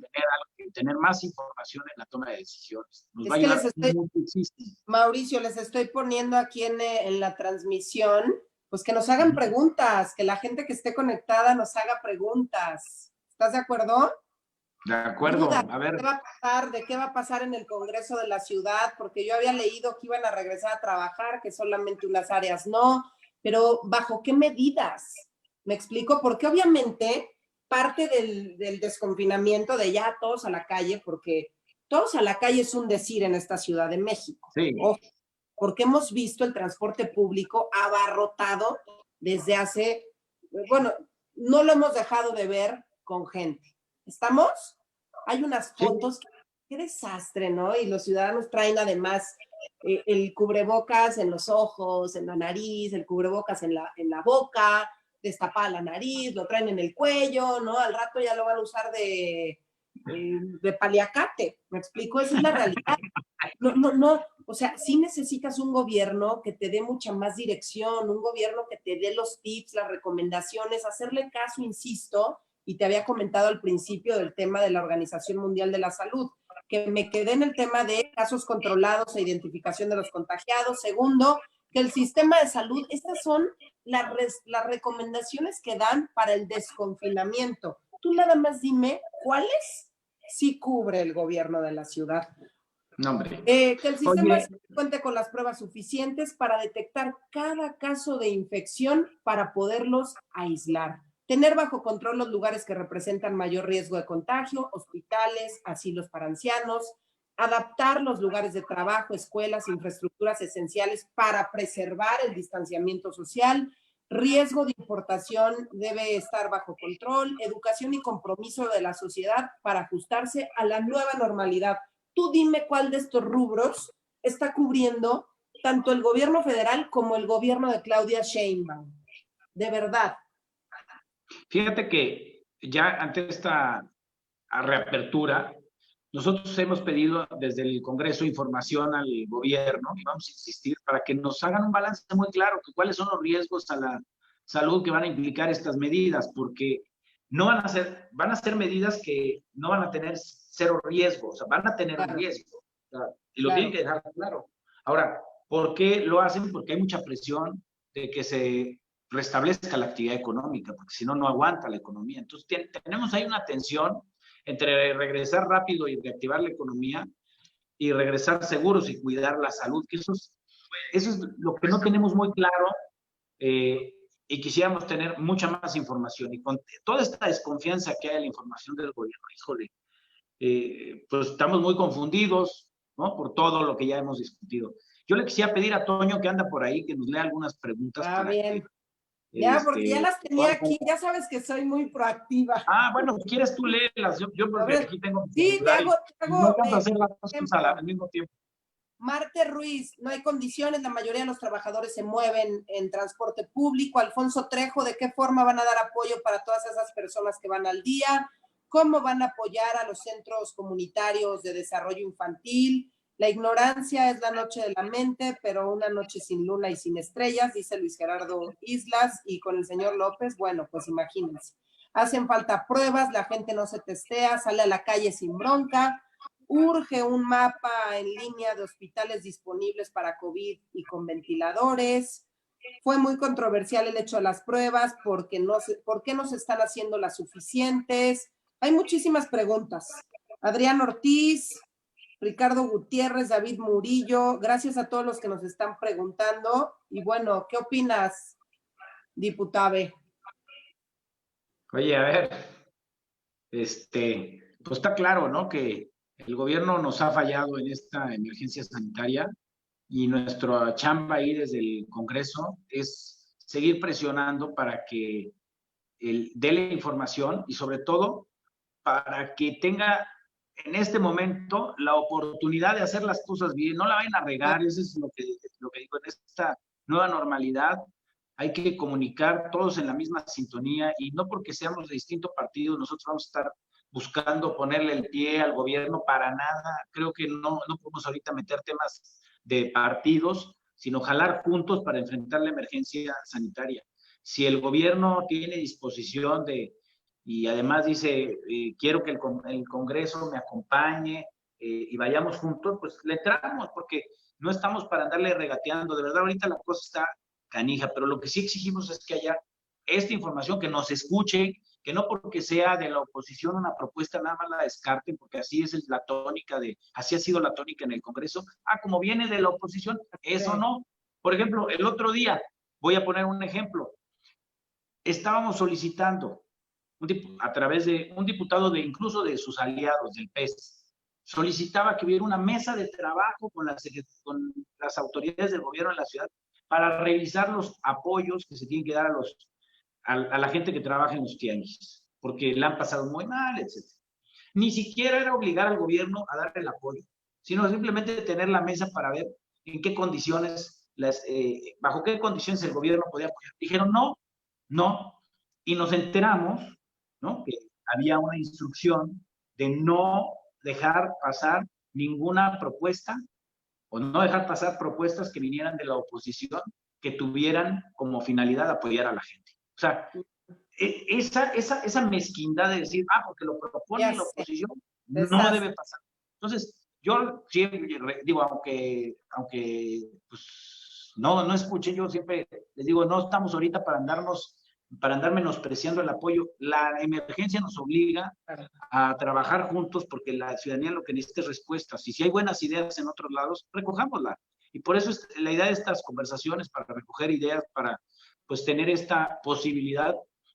Speaker 2: tener más información en la toma de decisiones. Nos va a ayudar muchísimo.
Speaker 3: Mauricio, les estoy poniendo aquí en la transmisión, pues que nos hagan preguntas, que la gente que esté conectada nos haga preguntas. ¿Estás de acuerdo?
Speaker 2: De acuerdo, a ver.
Speaker 3: ¿De qué va a pasar en el Congreso de la Ciudad? Porque yo había leído que iban a regresar a trabajar, que solamente unas áreas no, pero ¿bajo qué medidas? ¿Me explico? Porque obviamente parte del desconfinamiento de ya todos a la calle, porque todos a la calle es un decir en esta Ciudad de México.
Speaker 2: Sí.
Speaker 3: Porque hemos visto el transporte público abarrotado desde hace, bueno, no lo hemos dejado de ver con gente. ¿Estamos? Hay unas fotos, sí. Qué desastre, ¿no? Y los ciudadanos traen además el cubrebocas en los ojos, en la nariz, el cubrebocas en la boca, destapada la nariz, lo traen en el cuello, ¿no? Al rato ya lo van a usar de paliacate, ¿me explico? Esa es la realidad. No, o sea, sí necesitas un gobierno que te dé mucha más dirección, un gobierno que te dé los tips, las recomendaciones, hacerle caso, insisto, y te había comentado al principio del tema de la Organización Mundial de la Salud, que me quedé en el tema de casos controlados e identificación de los contagiados. Segundo, que el sistema de salud, estas son las recomendaciones que dan para el desconfinamiento. Tú nada más dime cuáles sí cubre el gobierno de la ciudad.
Speaker 2: No, hombre.
Speaker 3: Que el sistema
Speaker 2: Oye,
Speaker 3: cuente con las pruebas suficientes para detectar cada caso de infección para poderlos aislar. Tener bajo control los lugares que representan mayor riesgo de contagio, hospitales, asilos para ancianos, adaptar los lugares de trabajo, escuelas, infraestructuras esenciales para preservar el distanciamiento social. Riesgo de importación debe estar bajo control, educación y compromiso de la sociedad para ajustarse a la nueva normalidad. Tú dime cuál de estos rubros está cubriendo tanto el gobierno federal como el gobierno de Claudia Sheinbaum. De verdad.
Speaker 2: fíjate que ya ante esta reapertura, nosotros hemos pedido desde el Congreso información al gobierno y vamos a insistir para que nos hagan un balance muy claro de cuáles son los riesgos a la salud que van a implicar estas medidas, porque no van a ser medidas que no van a tener cero riesgo, o sea, van a tener un riesgo, o sea, y lo tienen que dejar claro. Ahora, ¿por qué lo hacen? Porque hay mucha presión de que se restablezca la actividad económica, porque si no, no aguanta la economía. Entonces, tenemos ahí una tensión entre regresar rápido y reactivar la economía y regresar seguros y cuidar la salud, que eso es lo que no tenemos muy claro y quisiéramos tener mucha más información. Y con toda esta desconfianza que hay en la información del gobierno, híjole, pues estamos muy confundidos, ¿no? Por todo lo que ya hemos discutido. Yo le quisiera pedir a Toño, que anda por ahí, que nos lea algunas preguntas para
Speaker 3: bien.
Speaker 2: que
Speaker 3: Ya, porque ya las tenía aquí, ya sabes que soy muy proactiva.
Speaker 2: Bueno, si quieres tú léelas, yo porque aquí tengo...
Speaker 3: Sí, te hago
Speaker 2: no alcanzo a hacer las dos cosas al mismo tiempo.
Speaker 3: Marte Ruiz, no hay condiciones, la mayoría de los trabajadores se mueven en transporte público. Alfonso Trejo, ¿de qué forma van a dar apoyo para todas esas personas que van al día? ¿Cómo van a apoyar a los centros comunitarios de desarrollo infantil? La ignorancia es la noche de la mente, pero una noche sin luna y sin estrellas, dice Luis Gerardo Islas, y con el señor López, bueno, pues imagínense. Hacen falta pruebas, la gente no se testea, sale a la calle sin bronca. Urge un mapa en línea de hospitales disponibles para COVID y con ventiladores. Fue muy controversial el hecho de las pruebas, ¿por qué no se están haciendo las suficientes? Hay muchísimas preguntas. Adrián Ortiz, Ricardo Gutiérrez, David Murillo, gracias a todos los que nos están preguntando. Y bueno, ¿qué opinas, diputado?
Speaker 2: Oye, a ver, pues está claro, ¿no? Que el gobierno nos ha fallado en esta emergencia sanitaria y nuestra chamba ahí desde el Congreso es seguir presionando para que dé la información y sobre todo para que tenga en este momento la oportunidad de hacer las cosas bien, no la vayan a regar, eso es lo que digo, en esta nueva normalidad hay que comunicar todos en la misma sintonía y no porque seamos de distinto partido nosotros vamos a estar buscando ponerle el pie al gobierno para nada, creo que no podemos ahorita meter temas de partidos, sino jalar juntos para enfrentar la emergencia sanitaria. Si el gobierno tiene disposición y además dice, quiero que el Congreso me acompañe y vayamos juntos, pues le entramos, porque no estamos para andarle regateando, de verdad ahorita la cosa está canija, pero lo que sí exigimos es que haya esta información, que nos escuche, que no porque sea de la oposición una propuesta nada más la descarten, porque así es la tónica así ha sido la tónica en el Congreso, como viene de la oposición, eso no. Por ejemplo, el otro día, voy a poner un ejemplo, estábamos solicitando a través de un diputado incluso de sus aliados del PES, solicitaba que hubiera una mesa de trabajo con las autoridades del gobierno de la ciudad para revisar los apoyos que se tienen que dar a la gente que trabaja en los tianguis, porque le han pasado muy mal, etc. Ni siquiera era obligar al gobierno a darle el apoyo, sino simplemente tener la mesa para ver en qué condiciones, bajo qué condiciones el gobierno podía apoyar. Dijeron no, y nos enteramos, ¿no?, que había una instrucción de no dejar pasar ninguna propuesta o no dejar pasar propuestas que vinieran de la oposición que tuvieran como finalidad apoyar a la gente. O sea, esa mezquindad de decir, porque lo propone la oposición, no debe pasar. Entonces, yo siempre digo, aunque pues, no escuchen, yo siempre les digo, no estamos ahorita para andarnos para andar menospreciando el apoyo. La emergencia nos obliga a trabajar juntos porque la ciudadanía lo que necesita es respuestas. Y si hay buenas ideas en otros lados, recojámoslas. Y por eso es la idea de estas conversaciones, para recoger ideas, para pues tener esta posibilidad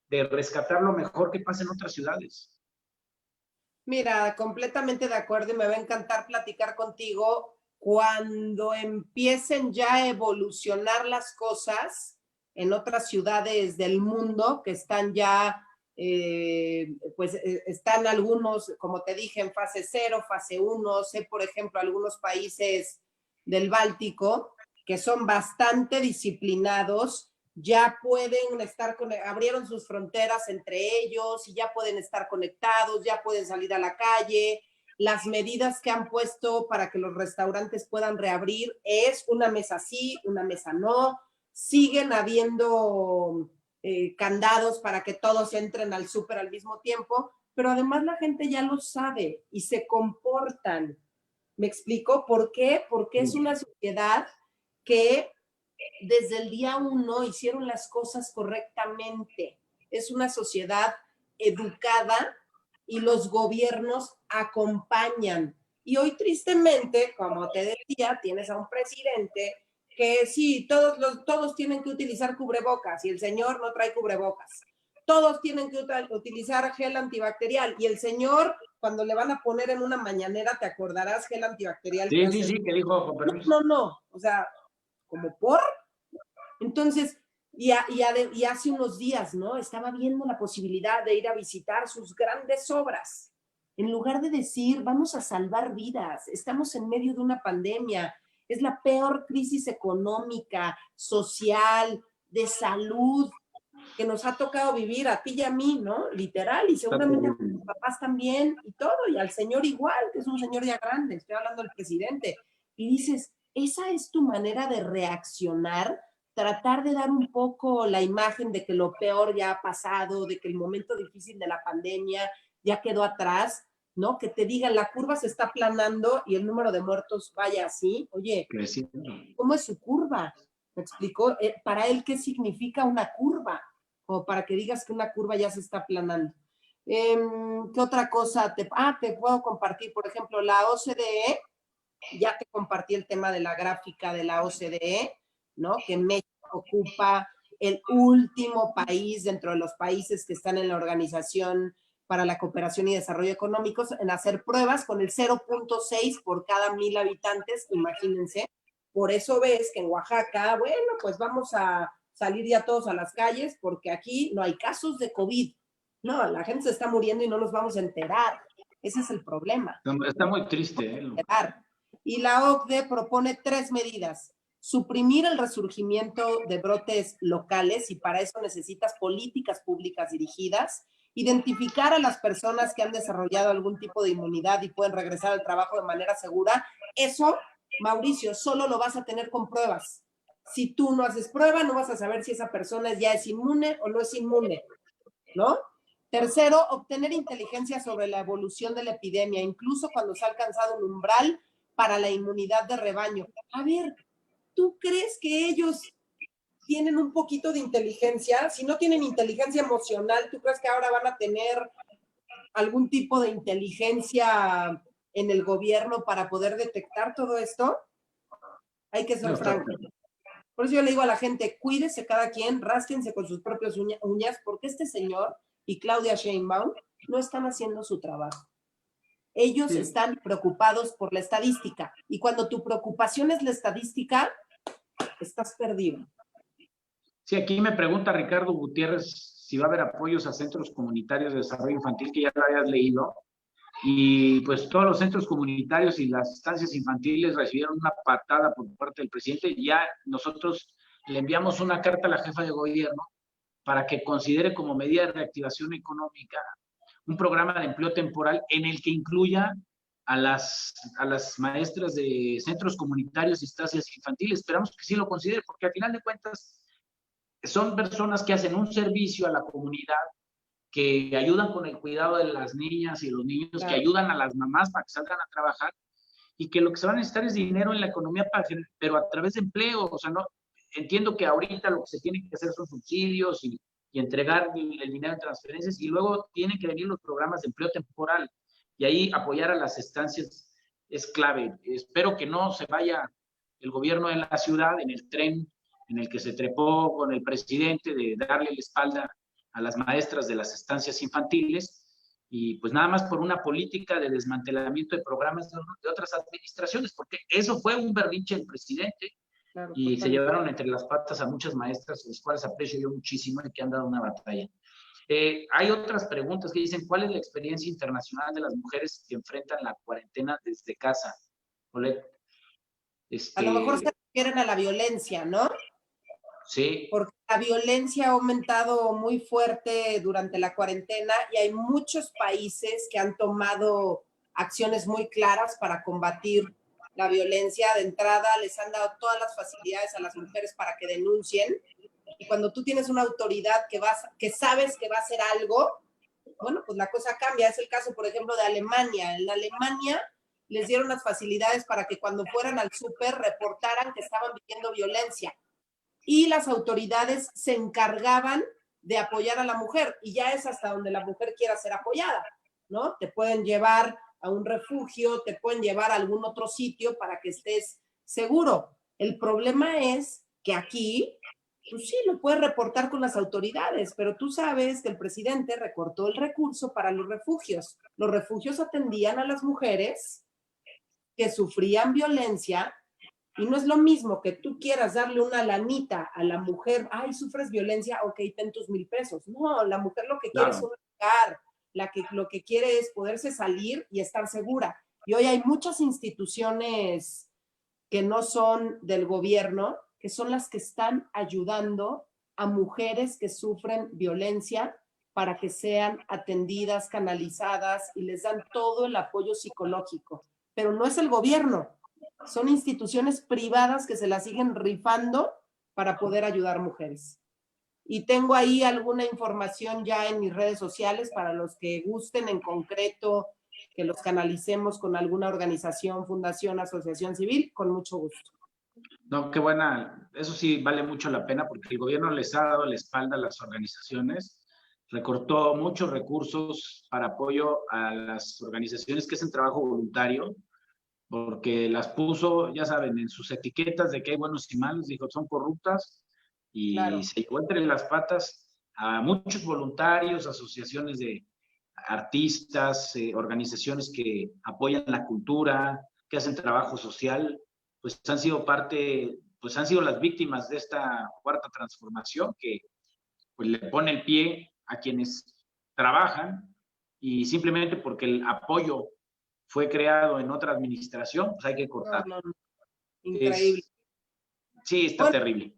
Speaker 2: de rescatar lo mejor que pasa en otras ciudades.
Speaker 3: Mira, completamente de acuerdo y me va a encantar platicar contigo cuando empiecen ya a evolucionar las cosas en otras ciudades del mundo que están ya, están algunos, como te dije, en fase 0, fase 1. Sé, por ejemplo, algunos países del Báltico que son bastante disciplinados, ya pueden estar, abrieron sus fronteras entre ellos y ya pueden estar conectados, ya pueden salir a la calle. Las medidas que han puesto para que los restaurantes puedan reabrir es una mesa sí, una mesa no. Siguen habiendo candados para que todos entren al súper al mismo tiempo, pero además la gente ya lo sabe y se comportan. ¿Me explico? ¿Por qué? Porque es una sociedad que desde el día 1 hicieron las cosas correctamente. Es una sociedad educada y los gobiernos acompañan. Y hoy, tristemente, como te decía, tienes a un presidente que sí, todos tienen que utilizar cubrebocas y el señor no trae cubrebocas. Todos tienen que utilizar gel antibacterial y el señor, cuando le van a poner en una mañanera, te acordarás, gel antibacterial.
Speaker 2: Sí, que dijo, con permiso.
Speaker 3: No, o sea, como por. Entonces, y hace unos días, ¿no? Estaba viendo la posibilidad de ir a visitar sus grandes obras. En lugar de decir, vamos a salvar vidas, estamos en medio de una pandemia, es la peor crisis económica, social, de salud que nos ha tocado vivir a ti y a mí, ¿no? Literal, y seguramente a tus papás también y todo, y al señor igual, que es un señor ya grande, estoy hablando del presidente. Y dices, ¿esa es tu manera de reaccionar? Tratar de dar un poco la imagen de que lo peor ya ha pasado, de que el momento difícil de la pandemia ya quedó atrás, ¿no? Que te digan, la curva se está aplanando y el número de muertos vaya así. Oye, ¿cómo es su curva? ¿Me explicó? Para él, ¿qué significa una curva? O para que digas que una curva ya se está aplanando. ¿Qué otra cosa? Te puedo compartir, por ejemplo, la OCDE, ya te compartí el tema de la gráfica de la OCDE, ¿no? Que México ocupa el último país dentro de los países que están en la Organización para la Cooperación y Desarrollo Económicos en hacer pruebas con el 0.6 por cada 1,000 habitantes, imagínense. Por eso ves que en Oaxaca, bueno, pues vamos a salir ya todos a las calles porque aquí no hay casos de COVID. No, la gente se está muriendo y no nos vamos a enterar. Ese es el problema.
Speaker 2: Está muy triste,
Speaker 3: Y la OCDE propone 3 medidas. Suprimir el resurgimiento de brotes locales y para eso necesitas políticas públicas dirigidas, identificar a las personas que han desarrollado algún tipo de inmunidad y pueden regresar al trabajo de manera segura. Eso, Mauricio, solo lo vas a tener con pruebas. Si tú no haces prueba, no vas a saber si esa persona ya es inmune o no es inmune, ¿no? Tercero, obtener inteligencia sobre la evolución de la epidemia, incluso cuando se ha alcanzado un umbral para la inmunidad de rebaño. A ver, ¿tú crees que ellos tienen un poquito de inteligencia? Si no tienen inteligencia emocional, ¿tú crees que ahora van a tener algún tipo de inteligencia en el gobierno para poder detectar todo esto? Hay que ser francos. Por eso yo le digo a la gente, cuídese cada quien, rásquense con sus propias uñas, porque este señor y Claudia Sheinbaum no están haciendo su trabajo. Ellos están preocupados por la estadística. Y cuando tu preocupación es la estadística, estás perdido.
Speaker 2: Sí, aquí me pregunta Ricardo Gutiérrez si va a haber apoyos a centros comunitarios de desarrollo infantil, que ya lo habías leído. Y pues todos los centros comunitarios y las estancias infantiles recibieron una patada por parte del presidente. Ya nosotros le enviamos una carta a la jefa de gobierno para que considere como medida de reactivación económica un programa de empleo temporal en el que incluya a las maestras de centros comunitarios y estancias infantiles. Esperamos que sí lo considere, porque al final de cuentas son personas que hacen un servicio a la comunidad, que ayudan con el cuidado de las niñas y los niños, claro, que ayudan a las mamás para que salgan a trabajar, y que lo que se va a necesitar es dinero en la economía, pero a través de empleo. O sea, no, entiendo que ahorita lo que se tiene que hacer son subsidios y y entregar el dinero en transferencias, y luego tienen que venir los programas de empleo temporal, y ahí apoyar a las estancias es clave. Espero que no se vaya el gobierno de la ciudad en el tren en el que se trepó con el presidente de darle la espalda a las maestras de las estancias infantiles, y pues nada más por una política de desmantelamiento de programas de otras administraciones, porque eso fue un berrinche del presidente. Claro, y totalmente. Se llevaron entre las patas a muchas maestras, las cuales aprecio yo muchísimo y que han dado una batalla. Hay otras preguntas que dicen, ¿cuál es la experiencia internacional de las mujeres que enfrentan la cuarentena desde casa? Olet,
Speaker 3: A lo mejor se refieren a la violencia, ¿no?
Speaker 2: Sí.
Speaker 3: Porque la violencia ha aumentado muy fuerte durante la cuarentena y hay muchos países que han tomado acciones muy claras para combatir la violencia. De entrada, les han dado todas las facilidades a las mujeres para que denuncien. Y cuando tú tienes una autoridad que sabes que va a hacer algo, bueno, pues la cosa cambia. Es el caso, por ejemplo, de Alemania. En Alemania les dieron las facilidades para que cuando fueran al súper reportaran que estaban viviendo violencia. Y las autoridades se encargaban de apoyar a la mujer, y ya es hasta donde la mujer quiera ser apoyada, ¿no? Te pueden llevar a un refugio, te pueden llevar a algún otro sitio para que estés seguro. El problema es que aquí, pues sí, lo puedes reportar con las autoridades, pero tú sabes que el presidente recortó el recurso para los refugios. Los refugios atendían a las mujeres que sufrían violencia. Y no es lo mismo que tú quieras darle una lanita a la mujer, ay, sufres violencia, ok, ten tus 1,000 pesos. No, la mujer lo que quiere es un lugar, lo que quiere es poderse salir y estar segura. Y hoy hay muchas instituciones que no son del gobierno, que son las que están ayudando a mujeres que sufren violencia para que sean atendidas, canalizadas, y les dan todo el apoyo psicológico. Pero no es el gobierno. Son instituciones privadas que se las siguen rifando para poder ayudar mujeres. Y tengo ahí alguna información ya en mis redes sociales para los que gusten en concreto que los canalicemos con alguna organización, fundación, asociación civil, con mucho gusto.
Speaker 2: No, qué buena. Eso sí vale mucho la pena porque el gobierno les ha dado la espalda a las organizaciones, recortó muchos recursos para apoyo a las organizaciones que hacen trabajo voluntario, porque las puso, ya saben, en sus etiquetas de que hay buenos y malos, dijo, son corruptas, y claro, se llevó entre las patas a muchos voluntarios, asociaciones de artistas, organizaciones que apoyan la cultura, que hacen trabajo social, pues han sido parte, pues han sido las víctimas de esta cuarta transformación que pues le pone el pie a quienes trabajan, y simplemente porque el apoyo fue creado en otra administración, pues hay que cortar.
Speaker 3: No. Increíble.
Speaker 2: Sí, está terrible.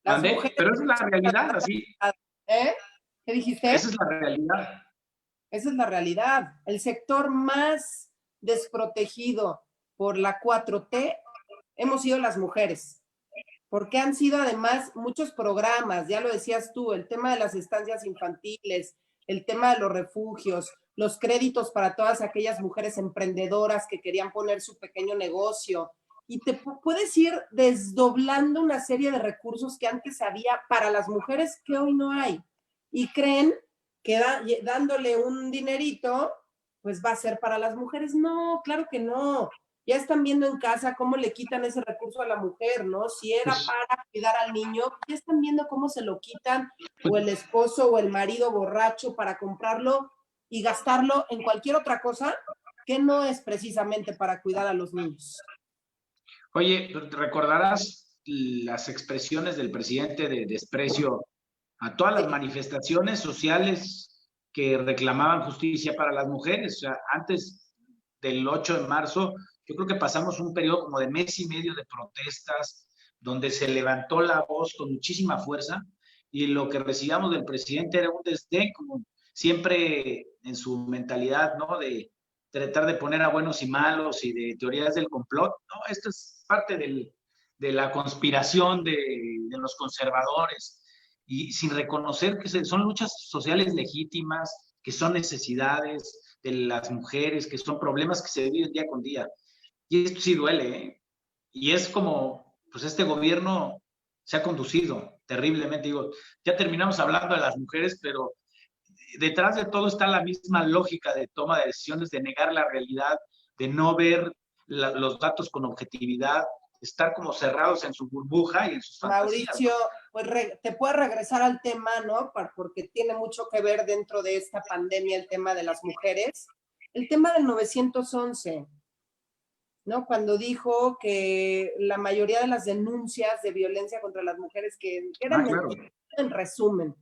Speaker 2: Pero esa es la realidad, así.
Speaker 3: ¿Qué dijiste?
Speaker 2: Esa es la realidad.
Speaker 3: Esa es la realidad. El sector más desprotegido por la 4T hemos sido las mujeres, porque han sido además muchos programas, ya lo decías tú, el tema de las estancias infantiles, el tema de los refugios, los créditos para todas aquellas mujeres emprendedoras que querían poner su pequeño negocio, y te puedes ir desdoblando una serie de recursos que antes había para las mujeres que hoy no hay, y creen que dándole un dinerito, pues va a ser para las mujeres. No, claro que no. Ya están viendo en casa cómo le quitan ese recurso a la mujer, ¿no? Si era para cuidar al niño, ya están viendo cómo se lo quitan, o el esposo o el marido borracho para comprarlo y gastarlo en cualquier otra cosa que no es precisamente para cuidar a los niños.
Speaker 2: Oye, recordarás las expresiones del presidente de desprecio a todas las manifestaciones sociales que reclamaban justicia para las mujeres. O sea, antes del 8 de marzo, yo creo que pasamos un periodo como de mes y medio de protestas, donde se levantó la voz con muchísima fuerza, y lo que recibíamos del presidente era un desdén, como siempre en su mentalidad, ¿no? De tratar de poner a buenos y malos y de teorías del complot. No, esto es parte de la conspiración de los conservadores, y sin reconocer que son luchas sociales legítimas, que son necesidades de las mujeres, que son problemas que se viven día con día. Y esto sí duele, ¿eh? Y es como, pues este gobierno se ha conducido. terriblemente. Digo, ya terminamos hablando de las mujeres, pero detrás de todo está la misma lógica de toma de decisiones, de negar la realidad, de no ver los datos con objetividad, estar como cerrados en su burbuja y en sus fantasías.
Speaker 3: Mauricio, pues te puedes regresar al tema, ¿no? Porque tiene mucho que ver dentro de esta pandemia el tema de las mujeres. El tema del 911, ¿no? Cuando dijo que la mayoría de las denuncias de violencia contra las mujeres que eran
Speaker 2: claro.
Speaker 3: en resumen,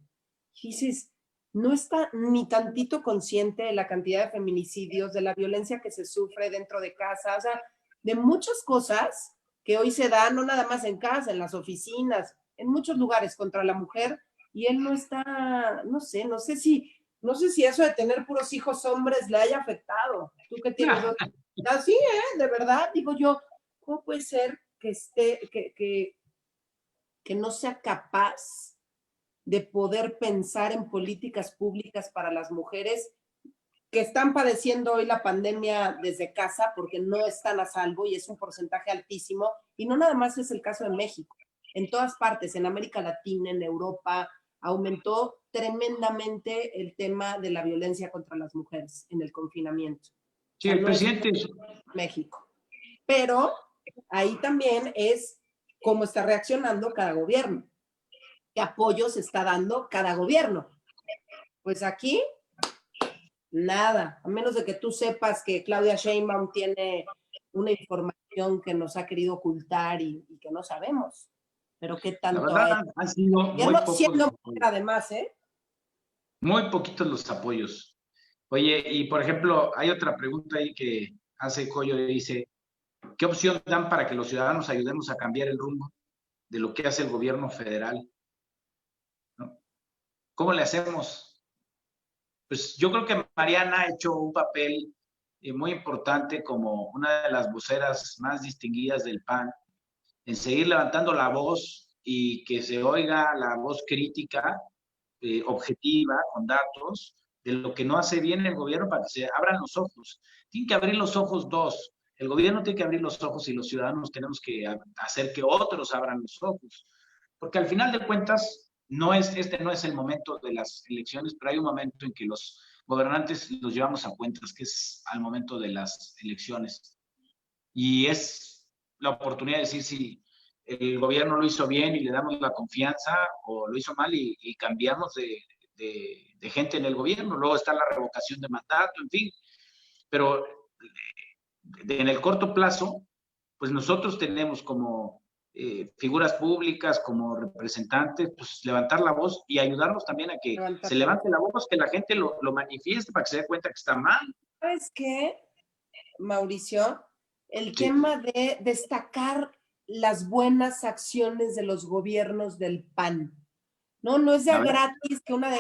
Speaker 3: dices, no está ni tantito consciente de la cantidad de feminicidios, de la violencia que se sufre dentro de casa, o sea, de muchas cosas que hoy se dan, no nada más en casa, en las oficinas, en muchos lugares contra la mujer, y él no está, no sé si eso de tener puros hijos hombres le haya afectado. Tú que tienes dos. Así, de verdad, digo yo, ¿cómo puede ser que que no sea capaz de poder pensar en políticas públicas para las mujeres que están padeciendo hoy la pandemia desde casa porque no están a salvo y es un porcentaje altísimo? Y no nada más es el caso de México. En todas partes, en América Latina, en Europa, aumentó tremendamente el tema de la violencia contra las mujeres en el confinamiento.
Speaker 2: Sí, el presidente
Speaker 3: es México. Pero ahí también es cómo está reaccionando cada gobierno, qué apoyo se está dando cada gobierno. Pues aquí, nada, a menos de que tú sepas que Claudia Sheinbaum tiene una información que nos ha querido ocultar y que no sabemos. Pero qué tanto
Speaker 2: la verdad, han sido muy pocos.
Speaker 3: Siendo mujer además,
Speaker 2: Muy poquitos los apoyos. Oye, y por ejemplo, hay otra pregunta ahí que hace Coyo y dice, ¿qué opción dan para que los ciudadanos ayudemos a cambiar el rumbo de lo que hace el gobierno federal? ¿No? ¿Cómo le hacemos? Pues yo creo que Mariana ha hecho un papel muy importante como una de las voceras más distinguidas del PAN, en seguir levantando la voz y que se oiga la voz crítica, objetiva, con datos, de lo que no hace bien el gobierno para que se abran los ojos. Tienen que abrir los ojos dos. El gobierno tiene que abrir los ojos y los ciudadanos tenemos que hacer que otros abran los ojos. Porque al final de cuentas, este no es el momento de las elecciones, pero hay un momento en que los gobernantes los llevamos a cuentas, que es al momento de las elecciones. Y es la oportunidad de decir si el gobierno lo hizo bien y le damos la confianza, o lo hizo mal y cambiamos de gente en el gobierno. Luego está la revocación de mandato, en fin. Pero en el corto plazo, pues nosotros tenemos como figuras públicas, como representantes, pues levantar la voz y ayudarnos también a que se levante la voz, que la gente lo manifieste para que se dé cuenta que está mal.
Speaker 3: ¿Sabes qué, Mauricio? El tema de destacar las buenas acciones de los gobiernos del PAN. No es de gratis que una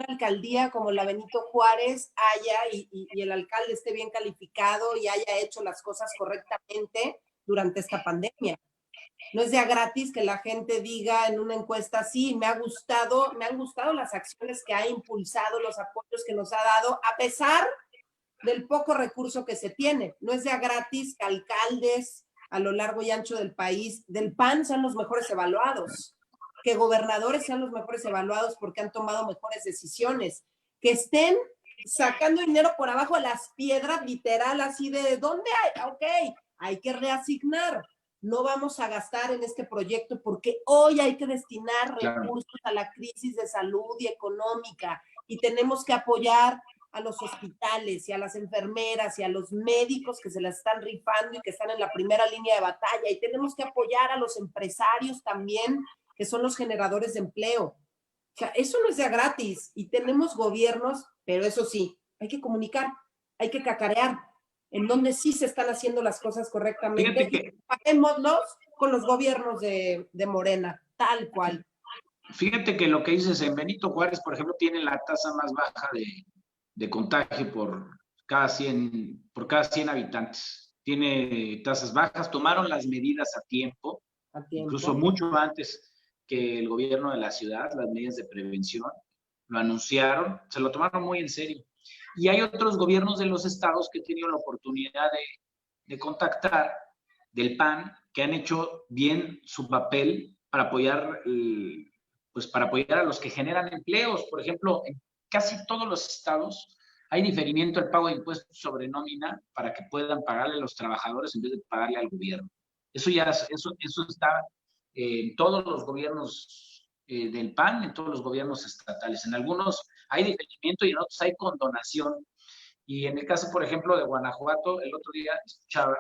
Speaker 3: alcaldía como la Benito Juárez haya y el alcalde esté bien calificado y haya hecho las cosas correctamente durante esta pandemia. No es de gratis que la gente diga en una encuesta, sí, me han gustado las acciones que ha impulsado, los apoyos que nos ha dado, a pesar del poco recurso que se tiene. No es de gratis que alcaldes a lo largo y ancho del país del PAN sean los mejores evaluados, que gobernadores sean los mejores evaluados porque han tomado mejores decisiones, que estén sacando dinero por abajo de las piedras, literal, así de, ¿dónde hay? Ok, hay que reasignar. No vamos a gastar en este proyecto porque hoy hay que destinar recursos a la crisis de salud y económica y tenemos que apoyar a los hospitales y a las enfermeras y a los médicos que se las están rifando y que están en la primera línea de batalla, y tenemos que apoyar a los empresarios también, que son los generadores de empleo. O sea, eso no es de gratis y tenemos gobiernos, pero eso sí, hay que comunicar, hay que cacarear en donde sí se están haciendo las cosas correctamente y paguémoslos con los gobiernos de Morena, tal cual.
Speaker 2: Fíjate que lo que dices en Benito Juárez, por ejemplo, tiene la tasa más baja de contagio por cada 100 habitantes. Tiene tasas bajas, tomaron las medidas a tiempo, incluso mucho antes que el gobierno de la ciudad, las medidas de prevención, lo anunciaron, se lo tomaron muy en serio. Y hay otros gobiernos de los estados que han tenido la oportunidad de contactar del PAN, que han hecho bien su papel para apoyar pues para apoyar a los que generan empleos. Por ejemplo, en casi todos los estados hay diferimiento del pago de impuestos sobre nómina para que puedan pagarle a los trabajadores en vez de pagarle al gobierno. Eso está en todos los gobiernos del PAN, en todos los gobiernos estatales. En algunos hay diferimiento y en otros hay condonación. Y en el caso, por ejemplo, de Guanajuato, el otro día escuchaba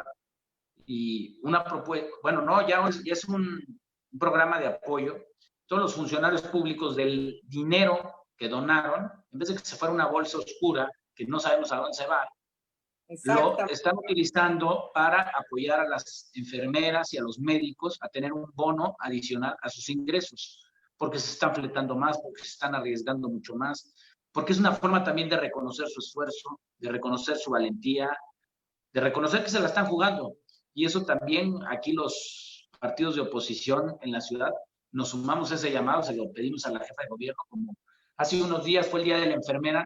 Speaker 2: y una propuesta, bueno, no, ya es un programa de apoyo. Todos los funcionarios públicos del dinero que donaron, en vez de que se fuera una bolsa oscura, que no sabemos a dónde se va, lo están utilizando para apoyar a las enfermeras y a los médicos a tener un bono adicional a sus ingresos, porque se están fletando más, porque se están arriesgando mucho más, porque es una forma también de reconocer su esfuerzo, de reconocer su valentía, de reconocer que se la están jugando. Y eso también aquí los partidos de oposición en la ciudad nos sumamos a ese llamado, se lo pedimos a la jefa de gobierno, como hace unos días fue el Día de la Enfermera.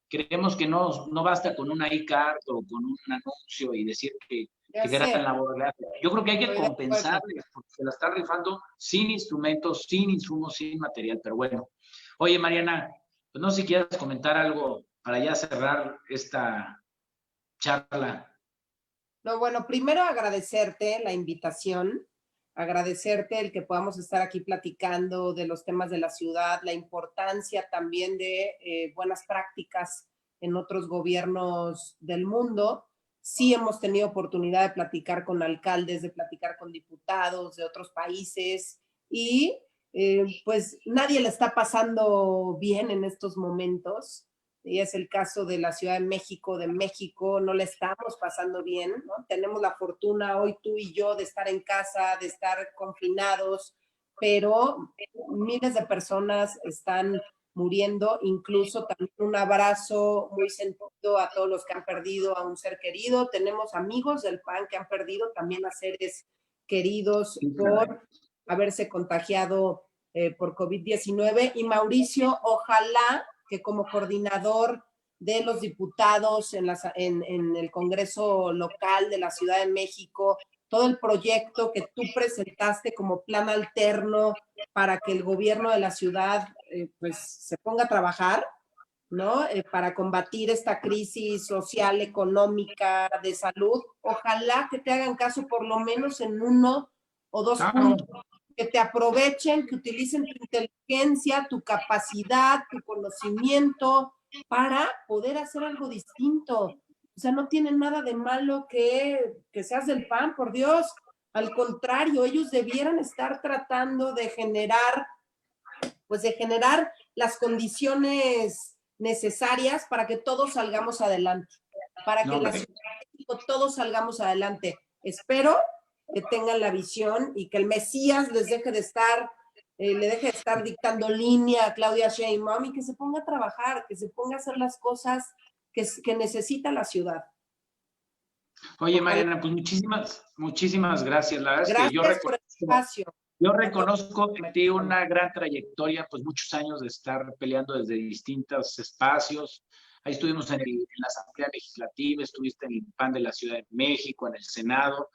Speaker 2: Creemos que no basta con una e-card o con un anuncio y decir que gran labor. Yo creo que hay que compensarles porque se la está rifando sin instrumentos, sin insumos, sin material. Pero bueno, oye Mariana, pues no sé si quieres comentar algo para ya cerrar esta charla.
Speaker 3: No, bueno, primero agradecerte la invitación, agradecerte el que podamos estar aquí platicando de los temas de la ciudad, la importancia también de buenas prácticas en otros gobiernos del mundo. Sí hemos tenido oportunidad de platicar con alcaldes, de platicar con diputados de otros países y pues nadie le está pasando bien en estos momentos. Y es el caso de la Ciudad de México, no le estamos pasando bien, ¿no? Tenemos la fortuna hoy tú y yo de estar en casa, de estar confinados, pero miles de personas están muriendo, incluso también un abrazo muy sentido a todos los que han perdido a un ser querido. Tenemos amigos del PAN que han perdido también a seres queridos por haberse contagiado por COVID-19. Y Mauricio, ojalá que como coordinador de los diputados en el Congreso local de la Ciudad de México, todo el proyecto que tú presentaste como plan alterno para que el gobierno de la ciudad pues se ponga a trabajar, ¿no? Para combatir esta crisis social, económica, de salud. Ojalá que te hagan caso por lo menos en 1 o 2 puntos, que te aprovechen, que utilicen tu inteligencia, tu capacidad, tu conocimiento para poder hacer algo distinto. O sea, no tiene nada de malo que seas del PAN, por Dios. Al contrario, ellos debieran estar tratando de generar las condiciones necesarias para que todos salgamos adelante, para que en la Ciudad de México todos salgamos adelante. Espero que tengan la visión y que el Mesías les deje de estar, le deje de estar dictando línea a Claudia Sheinbaum y que se ponga a trabajar, que se ponga a hacer las cosas que necesita la ciudad.
Speaker 2: Oye, Mariana, pues muchísimas gracias. La verdad
Speaker 3: gracias
Speaker 2: es que
Speaker 3: por el espacio.
Speaker 2: Yo reconozco en ti una gran trayectoria, pues muchos años de estar peleando desde distintos espacios. Ahí estuvimos en la Asamblea Legislativa, estuviste en el PAN de la Ciudad de México, en el Senado,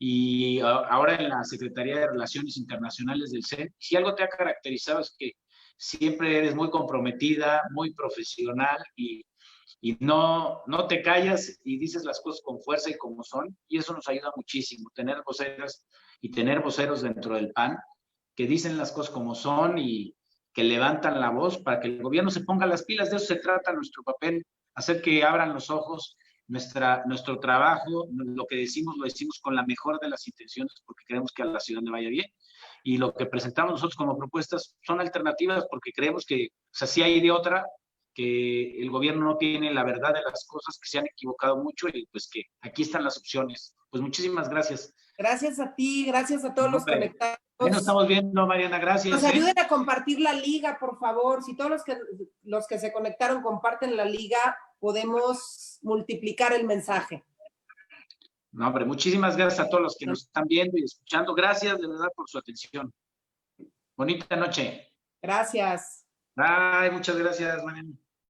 Speaker 2: y ahora en la Secretaría de Relaciones Internacionales del CEN. Si algo te ha caracterizado es que siempre eres muy comprometida, muy profesional y no te callas y dices las cosas con fuerza y como son, y eso nos ayuda muchísimo, tener voceras y tener voceros dentro del PAN que dicen las cosas como son y que levantan la voz para que el gobierno se ponga las pilas. De eso se trata nuestro papel, hacer que abran los ojos. Nuestro trabajo, lo que decimos, lo decimos con la mejor de las intenciones porque queremos que a la ciudad le vaya bien. Y lo que presentamos nosotros como propuestas son alternativas porque creemos que, o sea, sí hay de otra, que el gobierno no tiene la verdad de las cosas, que se han equivocado mucho y pues que aquí están las opciones. Pues muchísimas gracias.
Speaker 3: Gracias a ti, gracias a todos los conectados.
Speaker 2: Ahí nos estamos viendo, Mariana, gracias.
Speaker 3: Nos ayuden a compartir la liga, por favor. Si todos los que se conectaron comparten la liga, podemos multiplicar el mensaje.
Speaker 2: No, hombre, muchísimas gracias a todos los que nos están viendo y escuchando. Gracias de verdad por su atención. Bonita noche.
Speaker 3: Gracias.
Speaker 2: Ay, muchas gracias, Mariana.